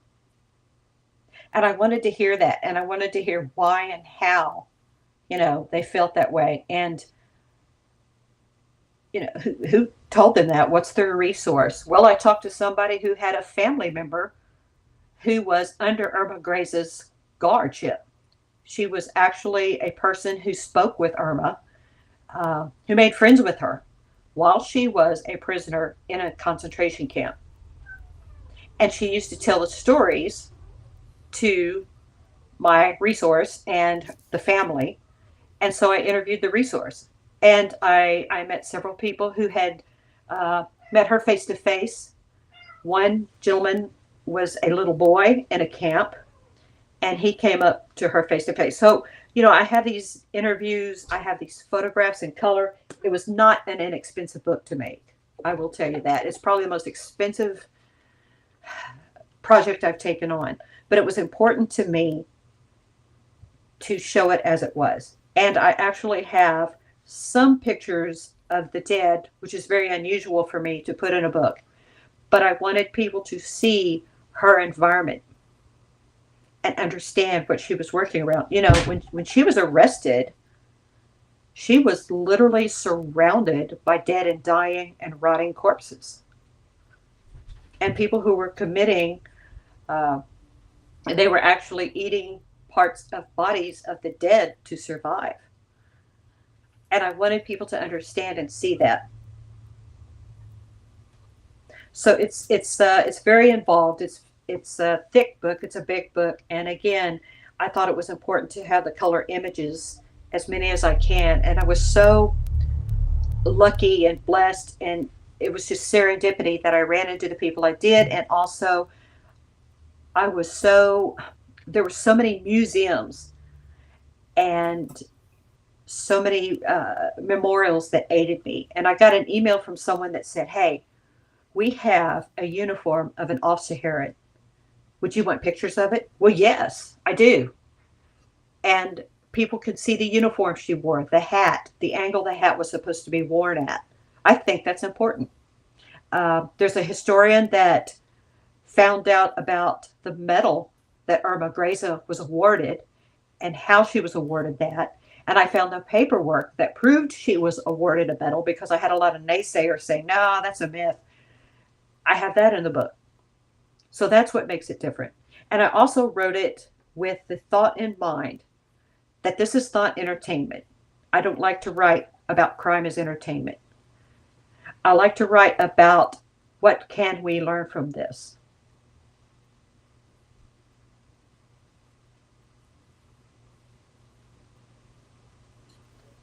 And I wanted to hear that. And I wanted to hear why and how, they felt that way. And, who told them that? What's their resource? Well, I talked to somebody who had a family member who was under Irma Grese's guardship. She was actually a person who spoke with Irma, who made friends with her while she was a prisoner in a concentration camp. And she used to tell the stories to my resource and the family. And so I interviewed the resource. And I met several people who had met her face to face. One gentleman was a little boy in a camp, and he came up to her face to face. So, I have these interviews, I have these photographs in color. It was not an inexpensive book to make. I will tell you that. It's probably the most expensive project I've taken on, but it was important to me to show it as it was. And I actually have some pictures of the dead, which is very unusual for me to put in a book. But I wanted people to see her environment and understand what she was working around. When she was arrested, she was literally surrounded by dead and dying and rotting corpses. And people who were committing And they were actually eating parts of bodies of the dead to survive. And I wanted people to understand and see that. So it's very involved. It's a thick book. It's a big book. And again, I thought it was important to have the color images, as many as I can. And I was so lucky and blessed, and it was just serendipity that I ran into the people I did. And also, I was so there were so many museums and so many memorials that aided me. And I got an email from someone that said, "Hey, we have a uniform of an Aufseherin. Would you want pictures of it?" Well, yes, I do. And people could see the uniform she wore, the hat, the angle the hat was supposed to be worn at. I think that's important. There's a historian that found out about the medal that Irma Grese was awarded and how she was awarded that. And I found the paperwork that proved she was awarded a medal, because I had a lot of naysayers saying, "No, that's a myth." I have that in the book. So that's what makes it different. And I also wrote it with the thought in mind that this is not entertainment. I don't like to write about crime as entertainment. I like to write about what can we learn from this.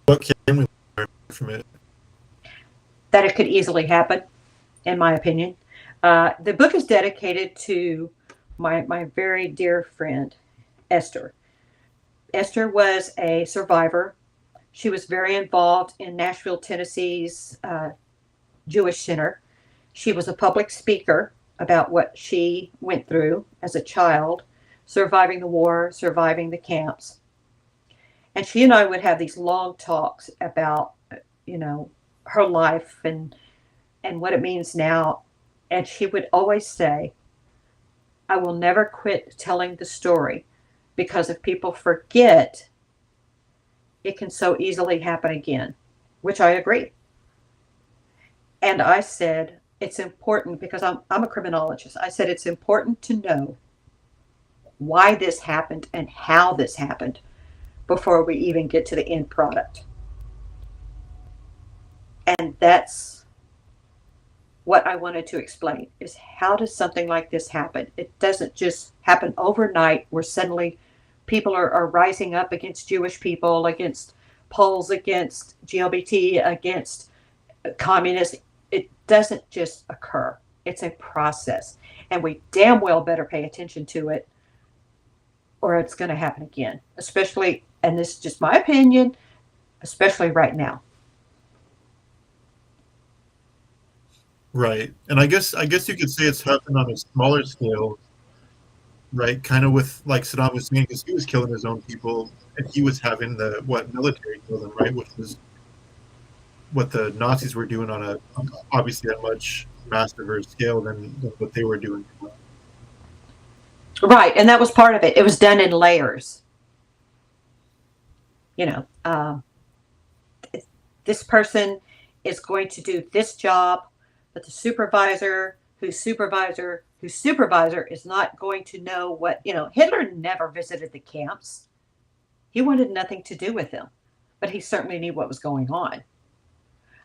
What can we learn from it? That it could easily happen, in my opinion. The book is dedicated to my very dear friend, Esther. Esther was a survivor. She was very involved in Nashville, Tennessee's Jewish Center. She was a public speaker about what she went through as a child, surviving the war, surviving the camps. And she and I would have these long talks about, you know, her life and what it means now. And she would always say, "I will never quit telling the story, because if people forget, it can so easily happen again," which I agree. And I said, it's important, because I'm a criminologist. I said, it's important to know why this happened and how this happened before we even get to the end product. And that's what I wanted to explain, is how does something like this happen? It doesn't just happen overnight where suddenly people are rising up against Jewish people, against Poles, against GLBT, against communists. It doesn't just occur. It's a process. And we damn well better pay attention to it, or it's going to happen again. Especially, and this is just my opinion, especially right now. Right. And I guess you could say it's happened on a smaller scale, right? Kind of with like Saddam Hussein, because he was killing his own people and he was having the military kill them, right? Which was what the Nazis were doing on obviously a much massiver scale than what they were doing. Right. And that was part of it. It was done in layers. You know, this person is going to do this job, but the supervisor whose supervisor whose supervisor is not going to know what, Hitler never visited the camps. He wanted nothing to do with them, but he certainly knew what was going on.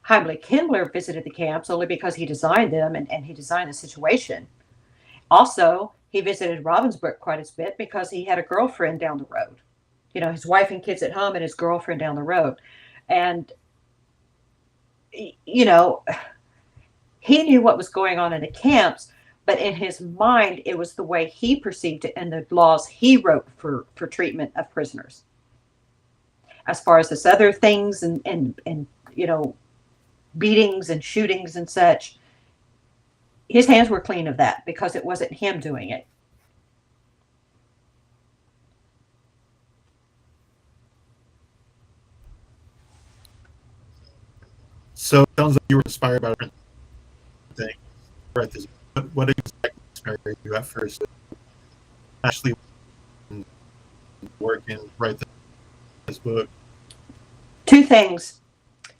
Heimlich Himmler visited the camps only because he designed them, and he designed the situation. Also, he visited Ravensbrück quite a bit because he had a girlfriend down the road. His wife and kids at home and his girlfriend down the road. And, you know, he knew what was going on in the camps, but in his mind, it was the way he perceived it and the laws he wrote for treatment of prisoners. As far as this other things and beatings and shootings and such, his hands were clean of that because it wasn't him doing it. So it sounds like you were inspired by different things. Right. What exactly inspired you at first? Actually, work and write this book. Two things.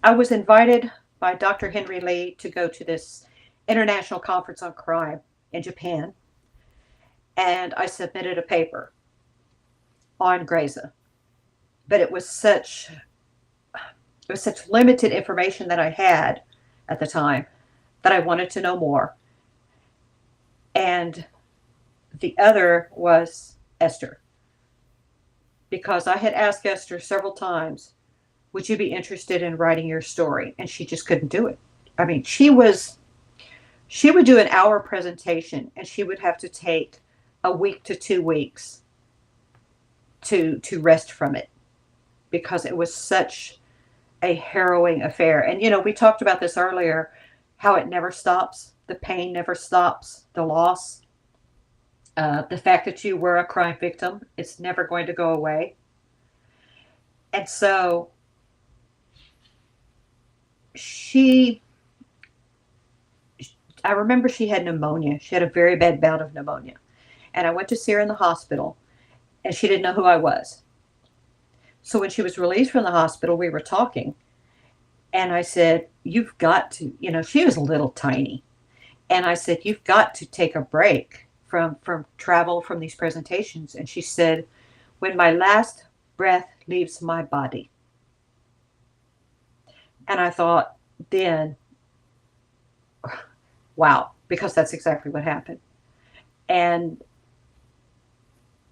I was invited by Dr. Henry Lee to go to this international conference on crime in Japan. and I submitted a paper on Grese. But it was such limited information that I had at the time that I wanted to know more. And the other was Esther, because I had asked Esther several times, would you be interested in writing your story? And she just couldn't do it. I mean, she would do an hour presentation and she would have to take a week to 2 weeks to rest from it, because it was such a harrowing affair. And, we talked about this earlier, how it never stops. The pain never stops. The loss, the fact that you were a crime victim, it's never going to go away. And so I remember she had pneumonia. She had a very bad bout of pneumonia. And I went to see her in the hospital, and she didn't know who I was. So when she was released from the hospital, we were talking. And I said, you've got to, she was a little tiny. And I said, you've got to take a break from travel, from these presentations. And she said, when my last breath leaves my body. And I thought then, wow, because that's exactly what happened. And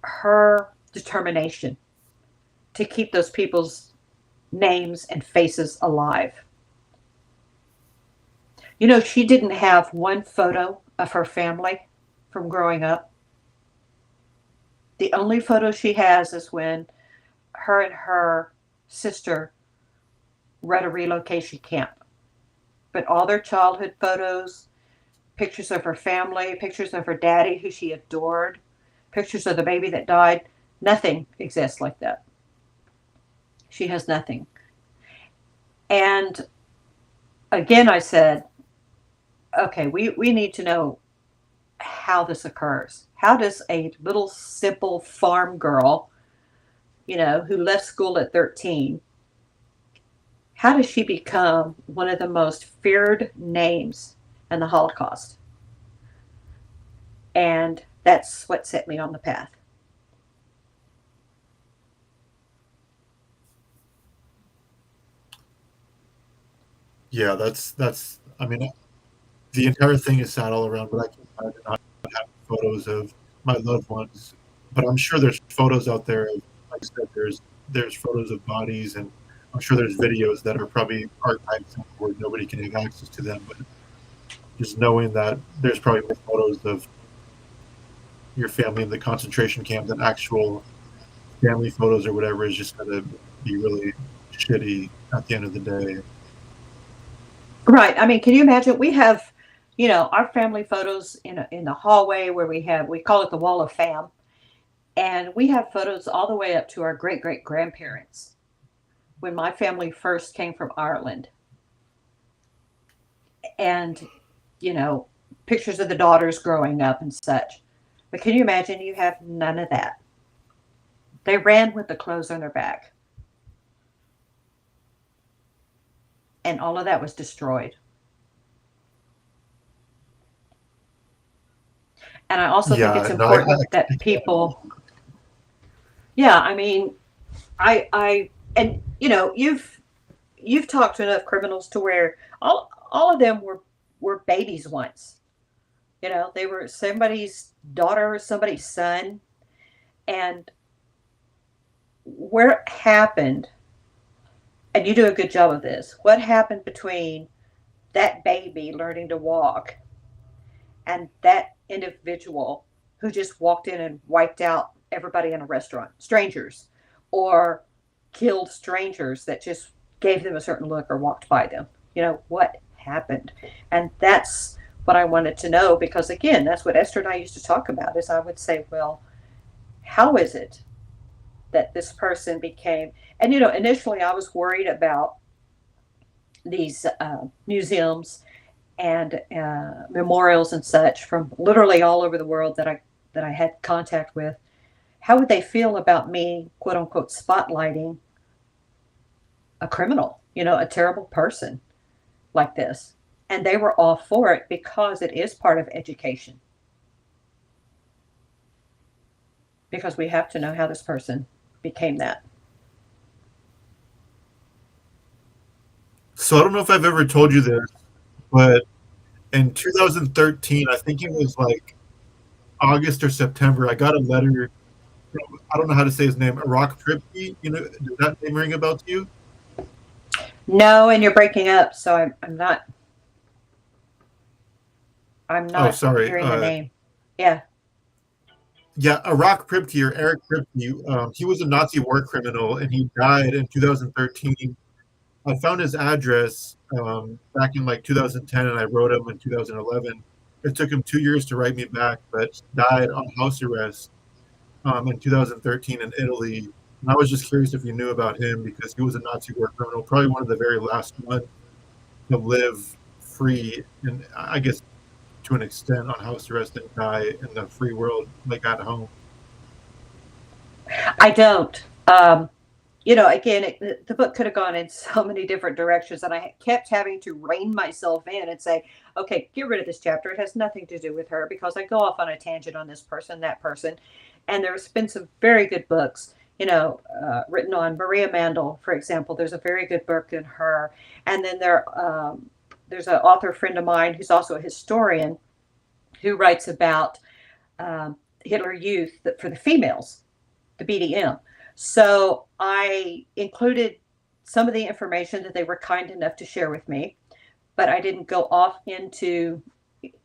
her determination to keep those people's names and faces alive. She didn't have one photo of her family from growing up. The only photo she has is when her and her sister were at a relocation camp. But all their childhood photos, pictures of her family, pictures of her daddy, who she adored, pictures of the baby that died, nothing exists like that. She has nothing. And again, I said, okay, we need to know how this occurs. How does a little simple farm girl, who left school at 13, how does she become one of the most feared names in the Holocaust? And that's what set me on the path. Yeah, that's. I mean, the entire thing is sad all around, but I can imagine not having photos of my loved ones. But I'm sure there's photos out there. Like I said, there's photos of bodies, and I'm sure there's videos that are probably archived where nobody can have access to them. But just knowing that there's probably more photos of your family in the concentration camp than actual family photos or whatever is just going to be really shitty at the end of the day. Right. I mean, can you imagine? We have, our family photos in the hallway where we call it the wall of fam. And we have photos all the way up to our great great grandparents when my family first came from Ireland. And, pictures of the daughters growing up and such. But can you imagine? You have none of that. They ran with the clothes on their back. And all of that was destroyed. And I also think it's important that people, yeah, I mean, and you've talked to enough criminals to where all of them were babies once. They were somebody's daughter, somebody's son. And where it happened, and you do a good job of this, what happened between that baby learning to walk and that individual who just walked in and wiped out everybody in a restaurant, strangers, or killed strangers that just gave them a certain look or walked by them? What happened? And that's what I wanted to know, because again, that's what Esther and I used to talk about. Is I would say, well, how is it that this person became, and initially I was worried about these museums and memorials and such from literally all over the world that I had contact with. How would they feel about me, quote unquote, spotlighting a criminal, a terrible person like this? And they were all for it because it is part of education. because we have to know how this person became that. So I don't know if I've ever told you this, but in 2013, I think it was like August or September, I got a letter from, I don't know how to say his name, Iraq Pripke. You know, does that name ring a bell to you? No, and you're breaking up, so I'm Oh, not sorry. hearing the name. Yeah. Yeah, Iraq Pripke or Eric Pripke. He was a Nazi war criminal, and he died in 2013. I found his address back in like 2010, and I wrote him in 2011. It took him 2 years to write me back, but he died on house arrest in 2013 in Italy. And I was just curious if you knew about him because he was a Nazi war criminal, probably one of the very last ones to live free, and I guess to an extent on house arrest and die in the free world, like at home. I don't. Again, the book could have gone in so many different directions, and I kept having to rein myself in and say, okay, get rid of this chapter. It has nothing to do with her, because I go off on a tangent on this person, that person. And there's been some very good books, written on Maria Mandel, for example. There's a very good book in her. And then there's an author friend of mine who's also a historian who writes about Hitler Youth for the females, the BDM. So I included some of the information that they were kind enough to share with me, but I didn't go off into,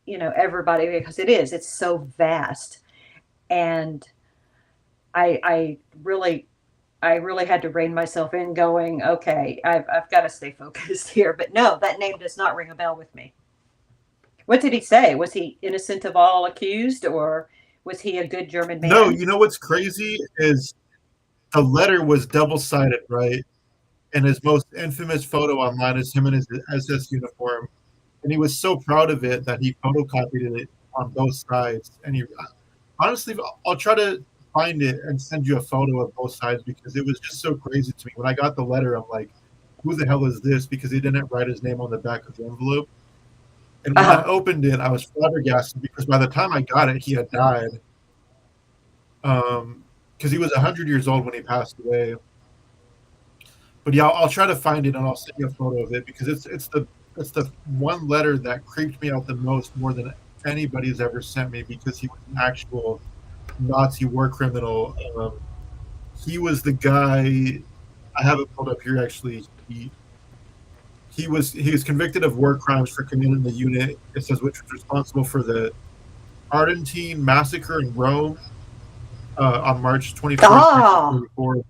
everybody, because it's so vast. And I really had to rein myself in, going, okay, I've got to stay focused here. But no, that name does not ring a bell with me. What did he say? Was he innocent of all accused, or was he a good German man? No, you know what's crazy is the letter was double-sided, right? And his most infamous photo online is him in his SS uniform. And he was so proud of it that he photocopied it on both sides. And he, honestly, I'll try to find it and send you a photo of both sides, because it was just so crazy to me. When I got the letter, I'm like, who the hell is this? Because he didn't write his name on the back of the envelope. And when I opened it, I was flabbergasted, because by the time I got it, he had died. Because he was 100 years old when he passed away. But yeah, I'll try to find it and I'll send you a photo of it, because it's the one letter that creeped me out the most, more than anybody's ever sent me, because he was an actual Nazi war criminal. He was the guy. I have it pulled up here actually. He was convicted of war crimes for commanding the unit. It says which was responsible for the Ardentine massacre in Rome on March 24th, 1944,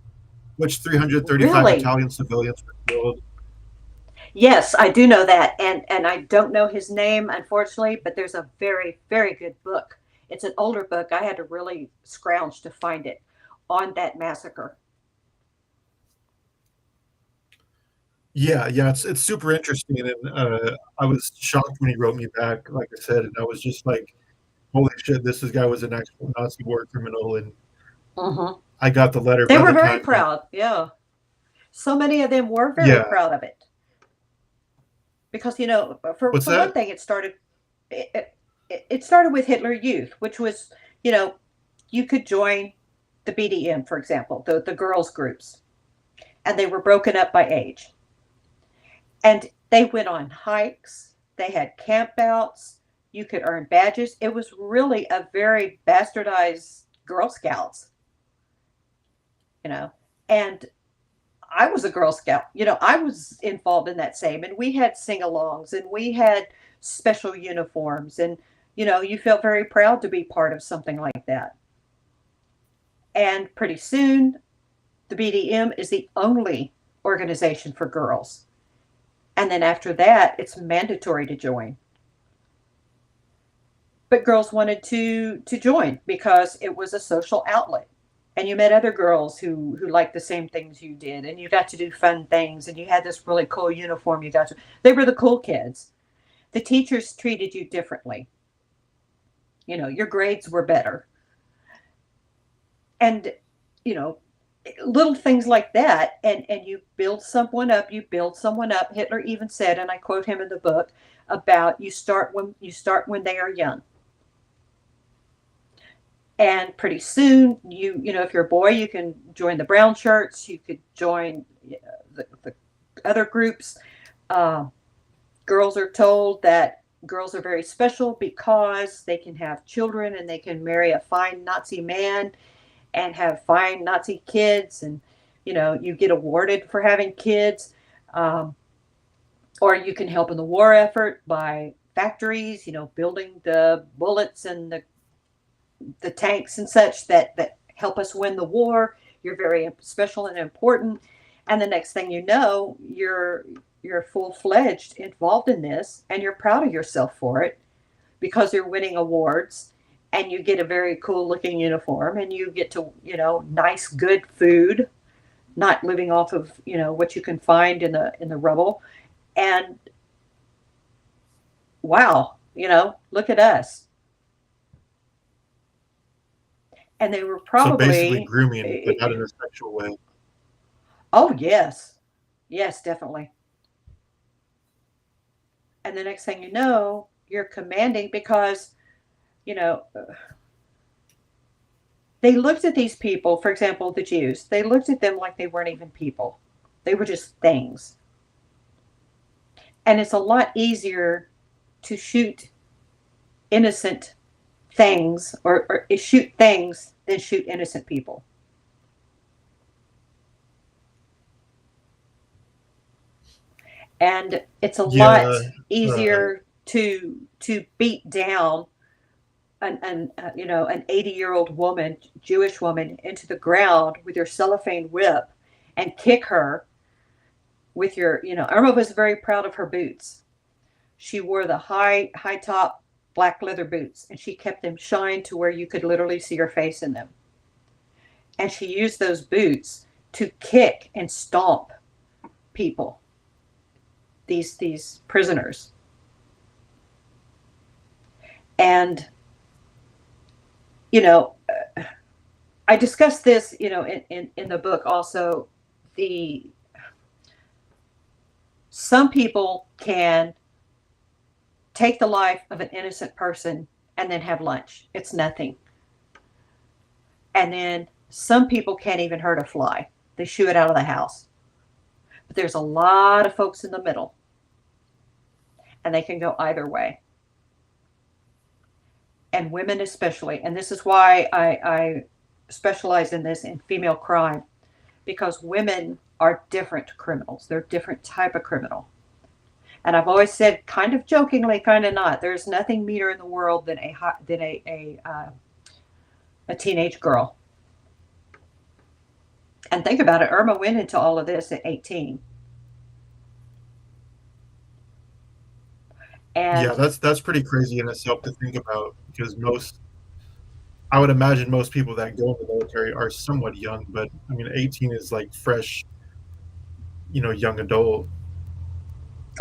which 335 Really? Italian civilians were killed. Yes, I do know that, and I don't know his name, unfortunately, but there's a very, very good book. It's an older book. I had to really scrounge to find it, on that massacre. Yeah, it's super interesting, and I was shocked when he wrote me back, like I said, and I was just like, "Holy shit, this guy was an actual Nazi war criminal." And Mm-hmm. I got the letter. They By were the very time, proud. Yeah. So many of them were very yeah, proud of it. Because, what's for one that? thing, it started with Hitler Youth, which was, you know, you could join the BDM, for example, the girls groups, and they were broken up by age. And they went on hikes, they had campouts, you could earn badges. It was really a very bastardized Girl Scouts, you know. And I was a Girl Scout, I was involved in that same, and we had sing alongs and we had special uniforms, and you felt very proud to be part of something like that. And pretty soon, the BDM is the only organization for girls. And then after that, it's mandatory to join. But girls wanted to join because it was a social outlet. And you met other girls who liked the same things you did, and you got to do fun things, and you had this really cool uniform you got to. They were the cool kids. The teachers treated you differently. Your grades were better. And, you know, little things like that, and you build someone up. Hitler even said, and I quote him in the book, about you start when they are young. And pretty soon, you know, if you're a boy, you can join the brown shirts. You could join the other groups. Uh, Girls are told that girls are very special because they can have children and they can marry a fine Nazi man and have fine Nazi kids, and you know, you get awarded for having kids. Um, or you can help in the war effort by factories, you know, building the bullets and the tanks and such that help us win the war. You're very special and important. And the next thing you know, you're full-fledged involved in this, and you're proud of yourself for it because you're winning awards, and you get a very cool looking uniform, and you get to, you know, nice good food, not living off of, you know, what you can find in the rubble. And wow, you know, look at us. And they were So basically probably, grooming, but not in a sexual way. oh yes, yes, definitely. And the next thing you know, you're commanding because, you know, they looked at these people, for example, the Jews, they looked at them like they weren't even people. They were just things. And it's a lot easier to shoot innocent things or shoot things than shoot innocent people. And it's a lot Yeah, uh, easier to beat down an you know, an 80-year-old woman, Jewish woman, into the ground with your cellophane whip and kick her with your, you know, Irma was very proud of her boots. She wore the high top black leather boots, and she kept them shined to where you could literally see her face in them. And she used those boots to kick and stomp people, these prisoners. And you know, I discussed this, you know, in the book also. The Some people can take the life of an innocent person and then have lunch. It's nothing. And then some people can't even hurt a fly. They shoo it out of the house. But there's a lot of folks in the middle, and they can go either way. And women especially. And this is why I specialize in this in female crime, because women are different criminals. They're a different type of criminal. And I've always said, kind of jokingly, kind of not, there's nothing meaner in the world than a teenage girl. And think about it, Irma went into all of this at 18. yeah, And that's pretty crazy in itself to think about, because I would imagine most people that go in the military are somewhat young, but I mean, 18 is like fresh, you know, young adult.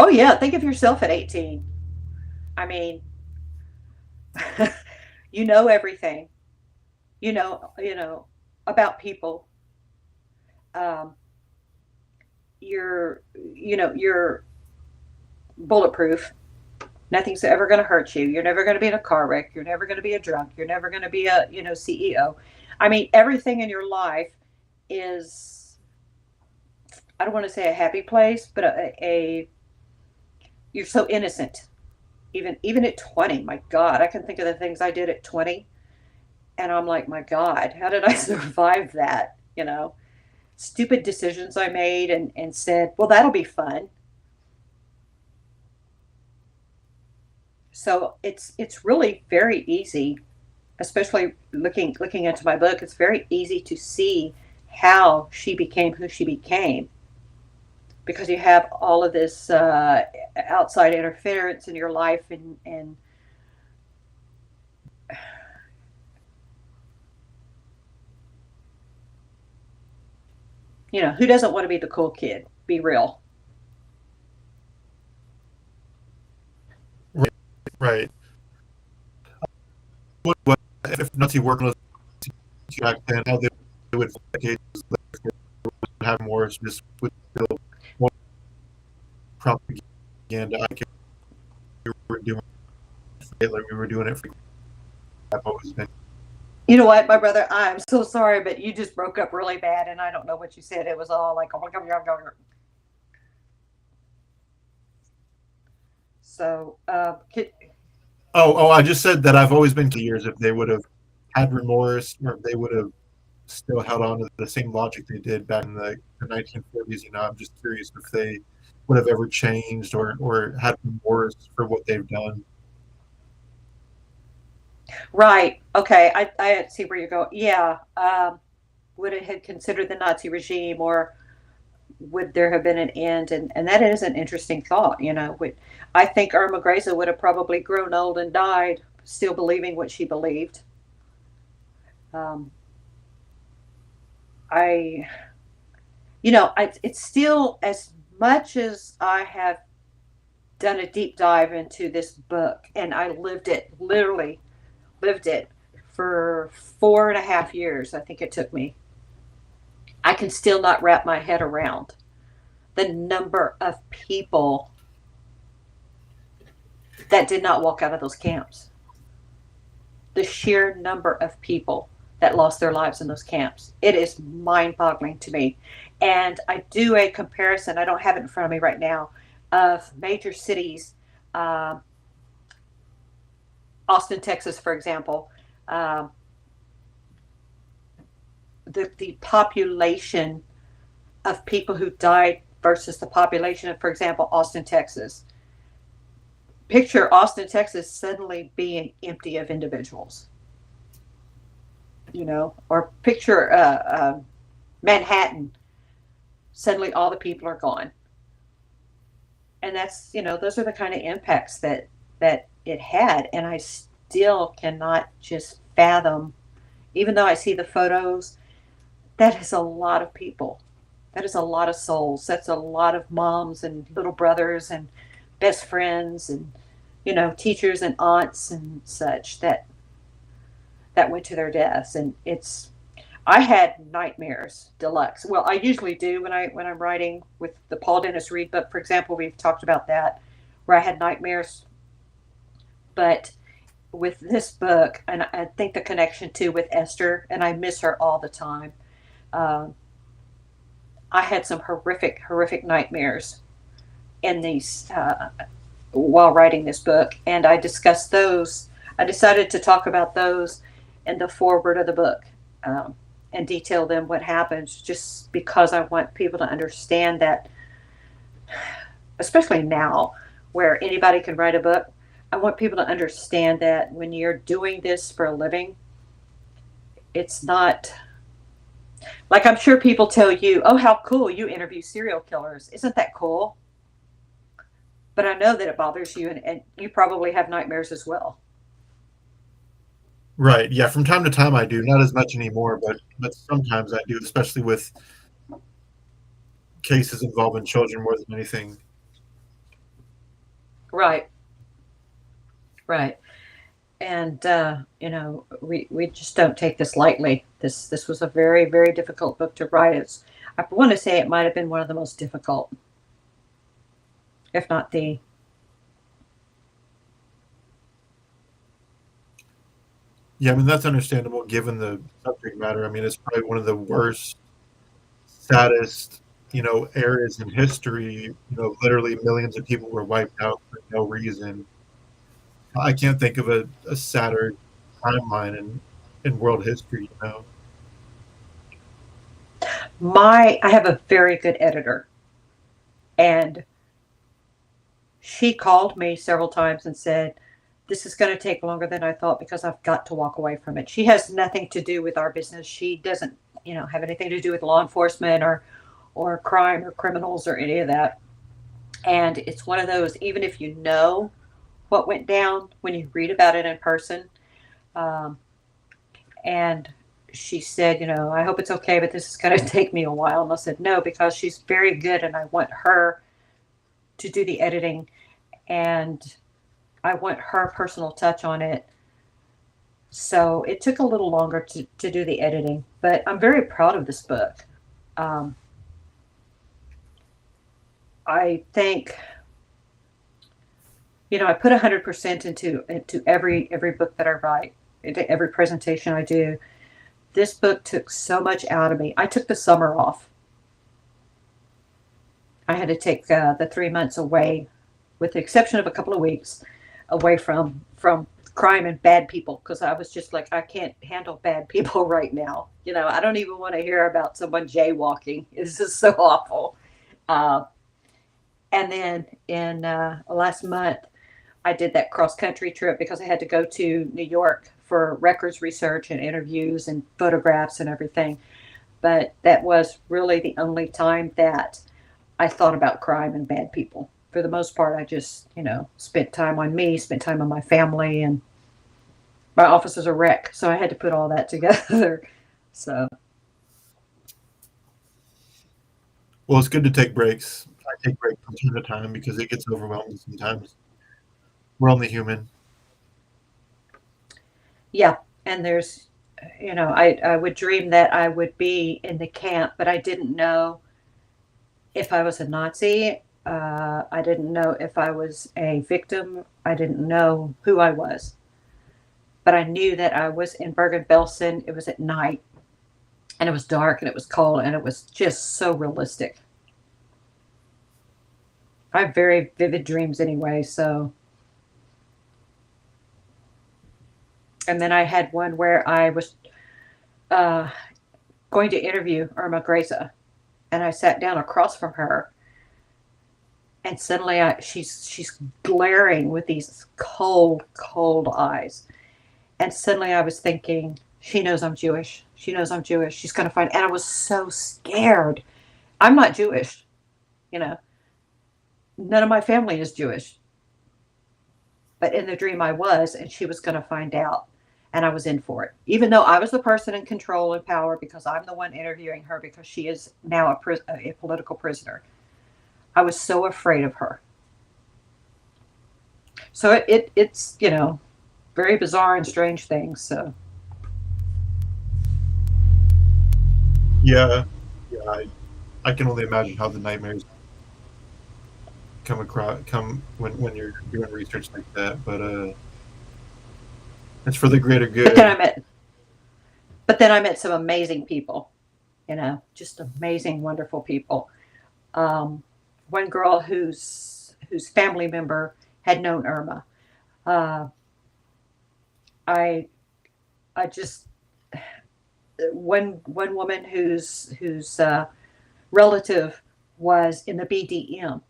oh yeah, think of yourself at 18. I mean, you know everything. You know about people. Um, you're bulletproof. Nothing's ever going to hurt you. You're never going to be in a car wreck. You're never going to be a drunk. You're never going to be a, you know, CEO. I mean, everything in your life is, I don't want to say a happy place, but you're so innocent. Even at 20, my God, I can think of the things I did at 20, and I'm like, my God, how did I survive that? You know, stupid decisions I made and said, well, that'll be fun. So it's really very easy, especially looking into my book. It's very easy to see how she became who she became, because you have all of this outside interference in your life, and you know, who doesn't want to be the cool kid? Be real. Right. What if Nazi work was back then? How they would have more just with more propaganda. Like we were doing Hitler, we were doing it for. I've always been. You know what, my brother, I'm so sorry, but you just broke up really bad, and I don't know what you said. It was all like, oh my God. So, I just said that I've always been curious if they would have had remorse or if they would have still held on to the same logic they did back in the 1940s. I'm just curious if they would have ever changed or had remorse for what they've done. right. Okay. I see where you're going. Yeah. Would it have considered the Nazi regime, or would there have been an end? And that is an interesting thought. I think Irma Grese would have probably grown old and died still believing what she believed. Um, I, it's still, as much as I have done a deep dive into this book, and I literally lived it for 4.5 years, I think it took me. I can still not wrap my head around the number of people that did not walk out of those camps. The sheer number of people that lost their lives in those camps. It is mind boggling to me. And I do a comparison, I don't have it in front of me right now, of major cities. Uh, Austin, Texas, for example. Um, the population of people who died versus the population of, for example, Austin, Texas. Picture Austin, Texas suddenly being empty of individuals, or picture Manhattan, suddenly all the people are gone. And that's, those are the kind of impacts that it had. And I still cannot just fathom, even though I see the photos, that is a lot of people. That is a lot of souls. That's a lot of moms and little brothers and best friends and, teachers and aunts and such that went to their deaths. And I had nightmares deluxe. Well, I usually do when I'm writing with the Paul Dennis Reed book, for example. We've talked about that, where I had nightmares. But with this book, and I think the connection too with Esther, and I miss her all the time. Um, I had some horrific nightmares in these while writing this book, and I discussed those. I decided to talk about those in the foreword of the book, and detail them what happens, just because I want people to understand that, especially now, where anybody can write a book. I want people to understand that when you're doing this for a living, it's not like, I'm sure people tell you, oh, how cool, you interview serial killers. Isn't that cool? But I know that it bothers you, and you probably have nightmares as well. Right. Yeah. From time to time, I do. Not as much anymore, but sometimes I do, especially with cases involving children more than anything. Right, right. And we just don't take this lightly. This was a very, very difficult book to write. I want to say it might have been one of the most difficult, if not the. Yeah, I mean that's understandable given the subject matter. I mean, it's probably one of the worst, saddest, areas in history. Literally millions of people were wiped out for no reason. I can't think of a sadder timeline in world history. I have a very good editor, and she called me several times and said, this is going to take longer than I thought because I've got to walk away from it. She has nothing to do with our business. She doesn't, have anything to do with law enforcement or crime or criminals or any of that. And it's one of those, even if you know what went down, when you read about it in person. Um, and she said, I hope it's okay, but this is going to take me a while. And I said, no, because she's very good and I want her to do the editing, and I want her personal touch on it. So it took a little longer to do the editing, but I'm very proud of this book. Um, I think, I put 100% into every book that I write. into every presentation I do. This book took so much out of me. I took the summer off. I had to take the 3 months away, with the exception of a couple of weeks, away from crime and bad people, because I was just like, I can't handle bad people right now. I don't even want to hear about someone jaywalking. It's just so awful. And then in last month, I did that cross-country trip because I had to go to New York for records research and interviews and photographs and everything. But that was really the only time that I thought about crime and bad people. For the most part, I just, spent time on me, spent time on my family, and my office was a wreck. So I had to put all that together. So. Well, it's good to take breaks. I take breaks from time to time because it gets overwhelming sometimes. We're only human. Yeah. And there's, I would dream that I would be in the camp, but I didn't know if I was a Nazi. I didn't know if I was a victim. I didn't know who I was. But I knew that I was in Bergen-Belsen. It was at night, and it was dark, and it was cold, and it was just so realistic. I have very vivid dreams anyway, so. And then I had one where I was going to interview Irma Grese, and I sat down across from her, and suddenly she's glaring with these cold, cold eyes. And suddenly I was thinking, she knows I'm Jewish. She knows I'm Jewish. She's going to find. And I was so scared. I'm not Jewish. None of my family is Jewish. But in the dream I was, and she was going to find out. And I was in for it. Even though I was the person in control and power, because I'm the one interviewing her, because she is now a political prisoner. I was so afraid of her. So it's, very bizarre and strange things. So. Yeah. I can only imagine how the nightmares come when you're doing research like that. But it's for the greater good. But then I met some amazing people. Just amazing, wonderful people. One girl whose family member had known Irma. I just one woman whose relative was in the BDM,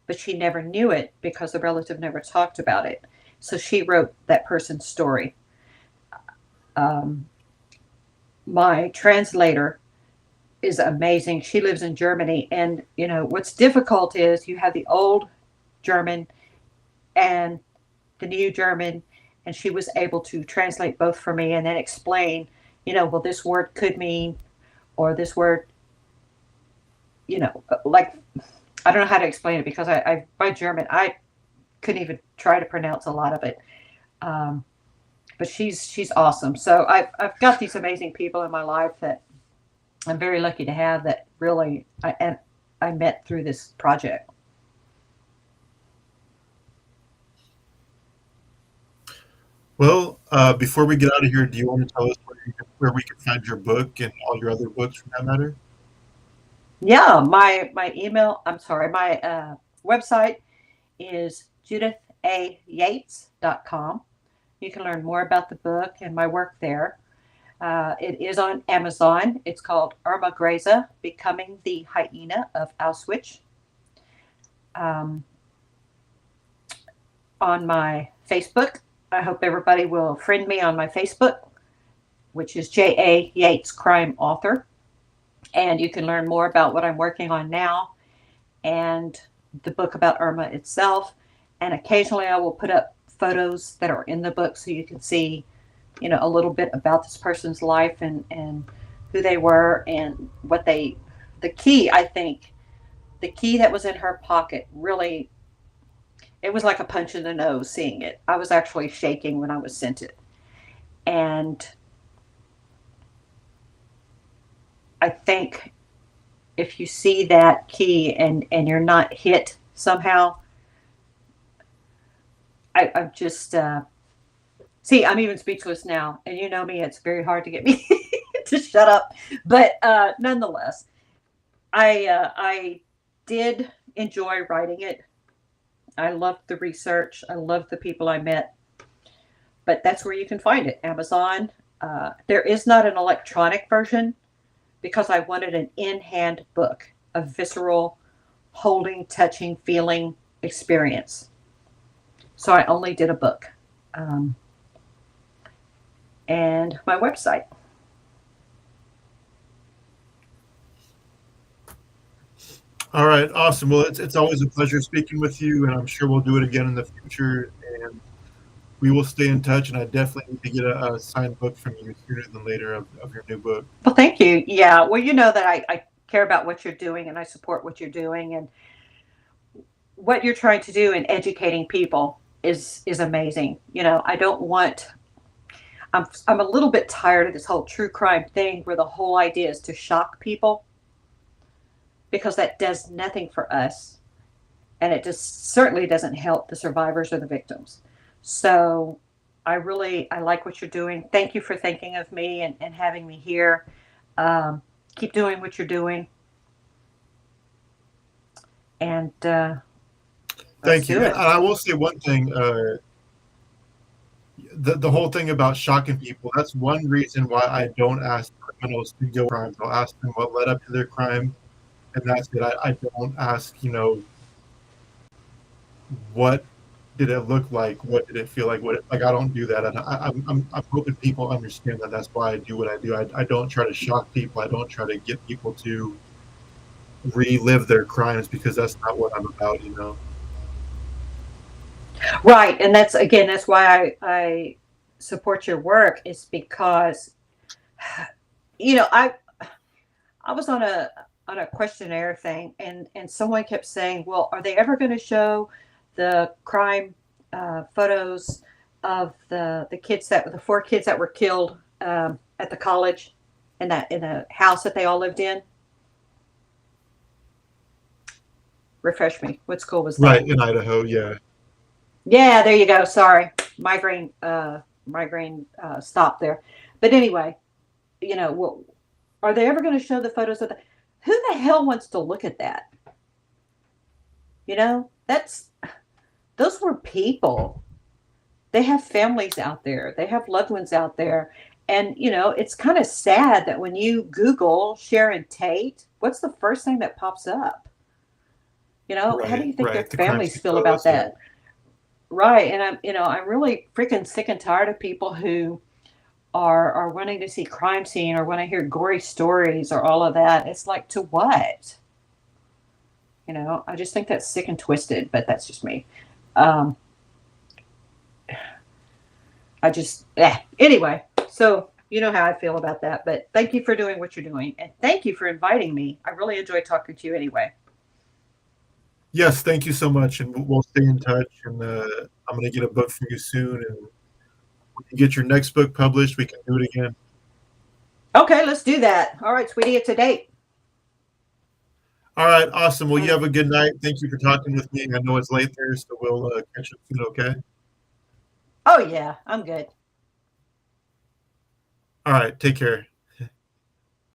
but she never knew it because the relative never talked about it. So she wrote that person's story. My translator is amazing. She lives in Germany, and what's difficult is you have the old German and the new German, and she was able to translate both for me and then explain, well, this word could mean, or this word, like, I don't know how to explain it because by German, I couldn't even try to pronounce a lot of it. But she's awesome. So I've got these amazing people in my life that I'm very lucky to have, that really I met through this project. Well, before we get out of here, do you want to tell us where we can find your book and all your other books, for that matter? Yeah, my website is judithayates.com. You can learn more about the book and my work there. It is on Amazon. It's called Irma Grese, Becoming the Hyena of Auschwitz. On my Facebook, I hope everybody will friend me on my Facebook, which is J.A. Yates, crime author. And you can learn more about what I'm working on now and the book about Irma itself. And occasionally I will put up photos that are in the book so you can see, a little bit about this person's life and who they were and the key that was in her pocket, really, it was like a punch in the nose seeing it. I was actually shaking when I was sent it. And I think if you see that key and you're not hit somehow, I'm just, See, I'm even speechless now, and you know me, it's very hard to get me to shut up. But nonetheless, I did enjoy writing it. I loved the research. I loved the people I met. But that's where you can find it, Amazon. There is not an electronic version because I wanted an in-hand book, a visceral, holding, touching, feeling experience. So I only did a book. And my website. All right, awesome. Well, it's always a pleasure speaking with you, and I'm sure we'll do it again in the future. And we will stay in touch. And I definitely need to get a signed book from you sooner than later of your new book. Well, thank you. Yeah. Well, you know that I care about what you're doing and I support what you're doing. And what you're trying to do in educating people is amazing. You know, I don't want I'm a little bit tired of this whole true crime thing where the whole idea is to shock people because that does nothing for us and it just certainly doesn't help the survivors or the victims. So I like what you're doing. Thank you for thinking of me and having me here. Keep doing what you're doing. And Thank you. do And it. I will say one thing. The whole thing about shocking people, that's one reason why I don't ask criminals to go crimes. I'll ask them what led up to their crime, and that's it. I don't ask, what did it look like? What did it feel like? I don't do that. And I'm hoping people understand that. That's why I do what I do. I don't try to shock people. I don't try to get people to relive their crimes because that's not what I'm about. Right. And that's why I support your work is because, I was on a questionnaire thing and someone kept saying, well, are they ever going to show the crime photos of the kids the 4 kids that were killed at the college in the house that they all lived in? Refresh me. What school was that? Right, in Idaho, yeah. Yeah, there you go. Sorry. Migraine stopped there. But anyway, well, are they ever going to show the photos of who the hell wants to look at that? Those were people. They have families out there. They have loved ones out there. And, it's kind of sad that when you Google Sharon Tate, what's the first thing that pops up? How do you think their the families feel photos, about that? Right. And I'm really freaking sick and tired of people who are wanting to see crime scene or want to hear gory stories or all of that. It's like, to what? I just think that's sick and twisted, but that's just me. Anyway, so you know how I feel about that, but thank you for doing what you're doing. And thank you for inviting me. I really enjoy talking to you anyway. Yes, thank you so much, and we'll stay in touch. And I'm going to get a book from you soon, and when you get your next book published, we can do it again. Okay, let's do that. All right, sweetie, it's a date. All right, awesome. Well, you have a good night. Thank you for talking with me. I know it's late there, so we'll catch up soon, okay? Oh, yeah, I'm good. All right, take care.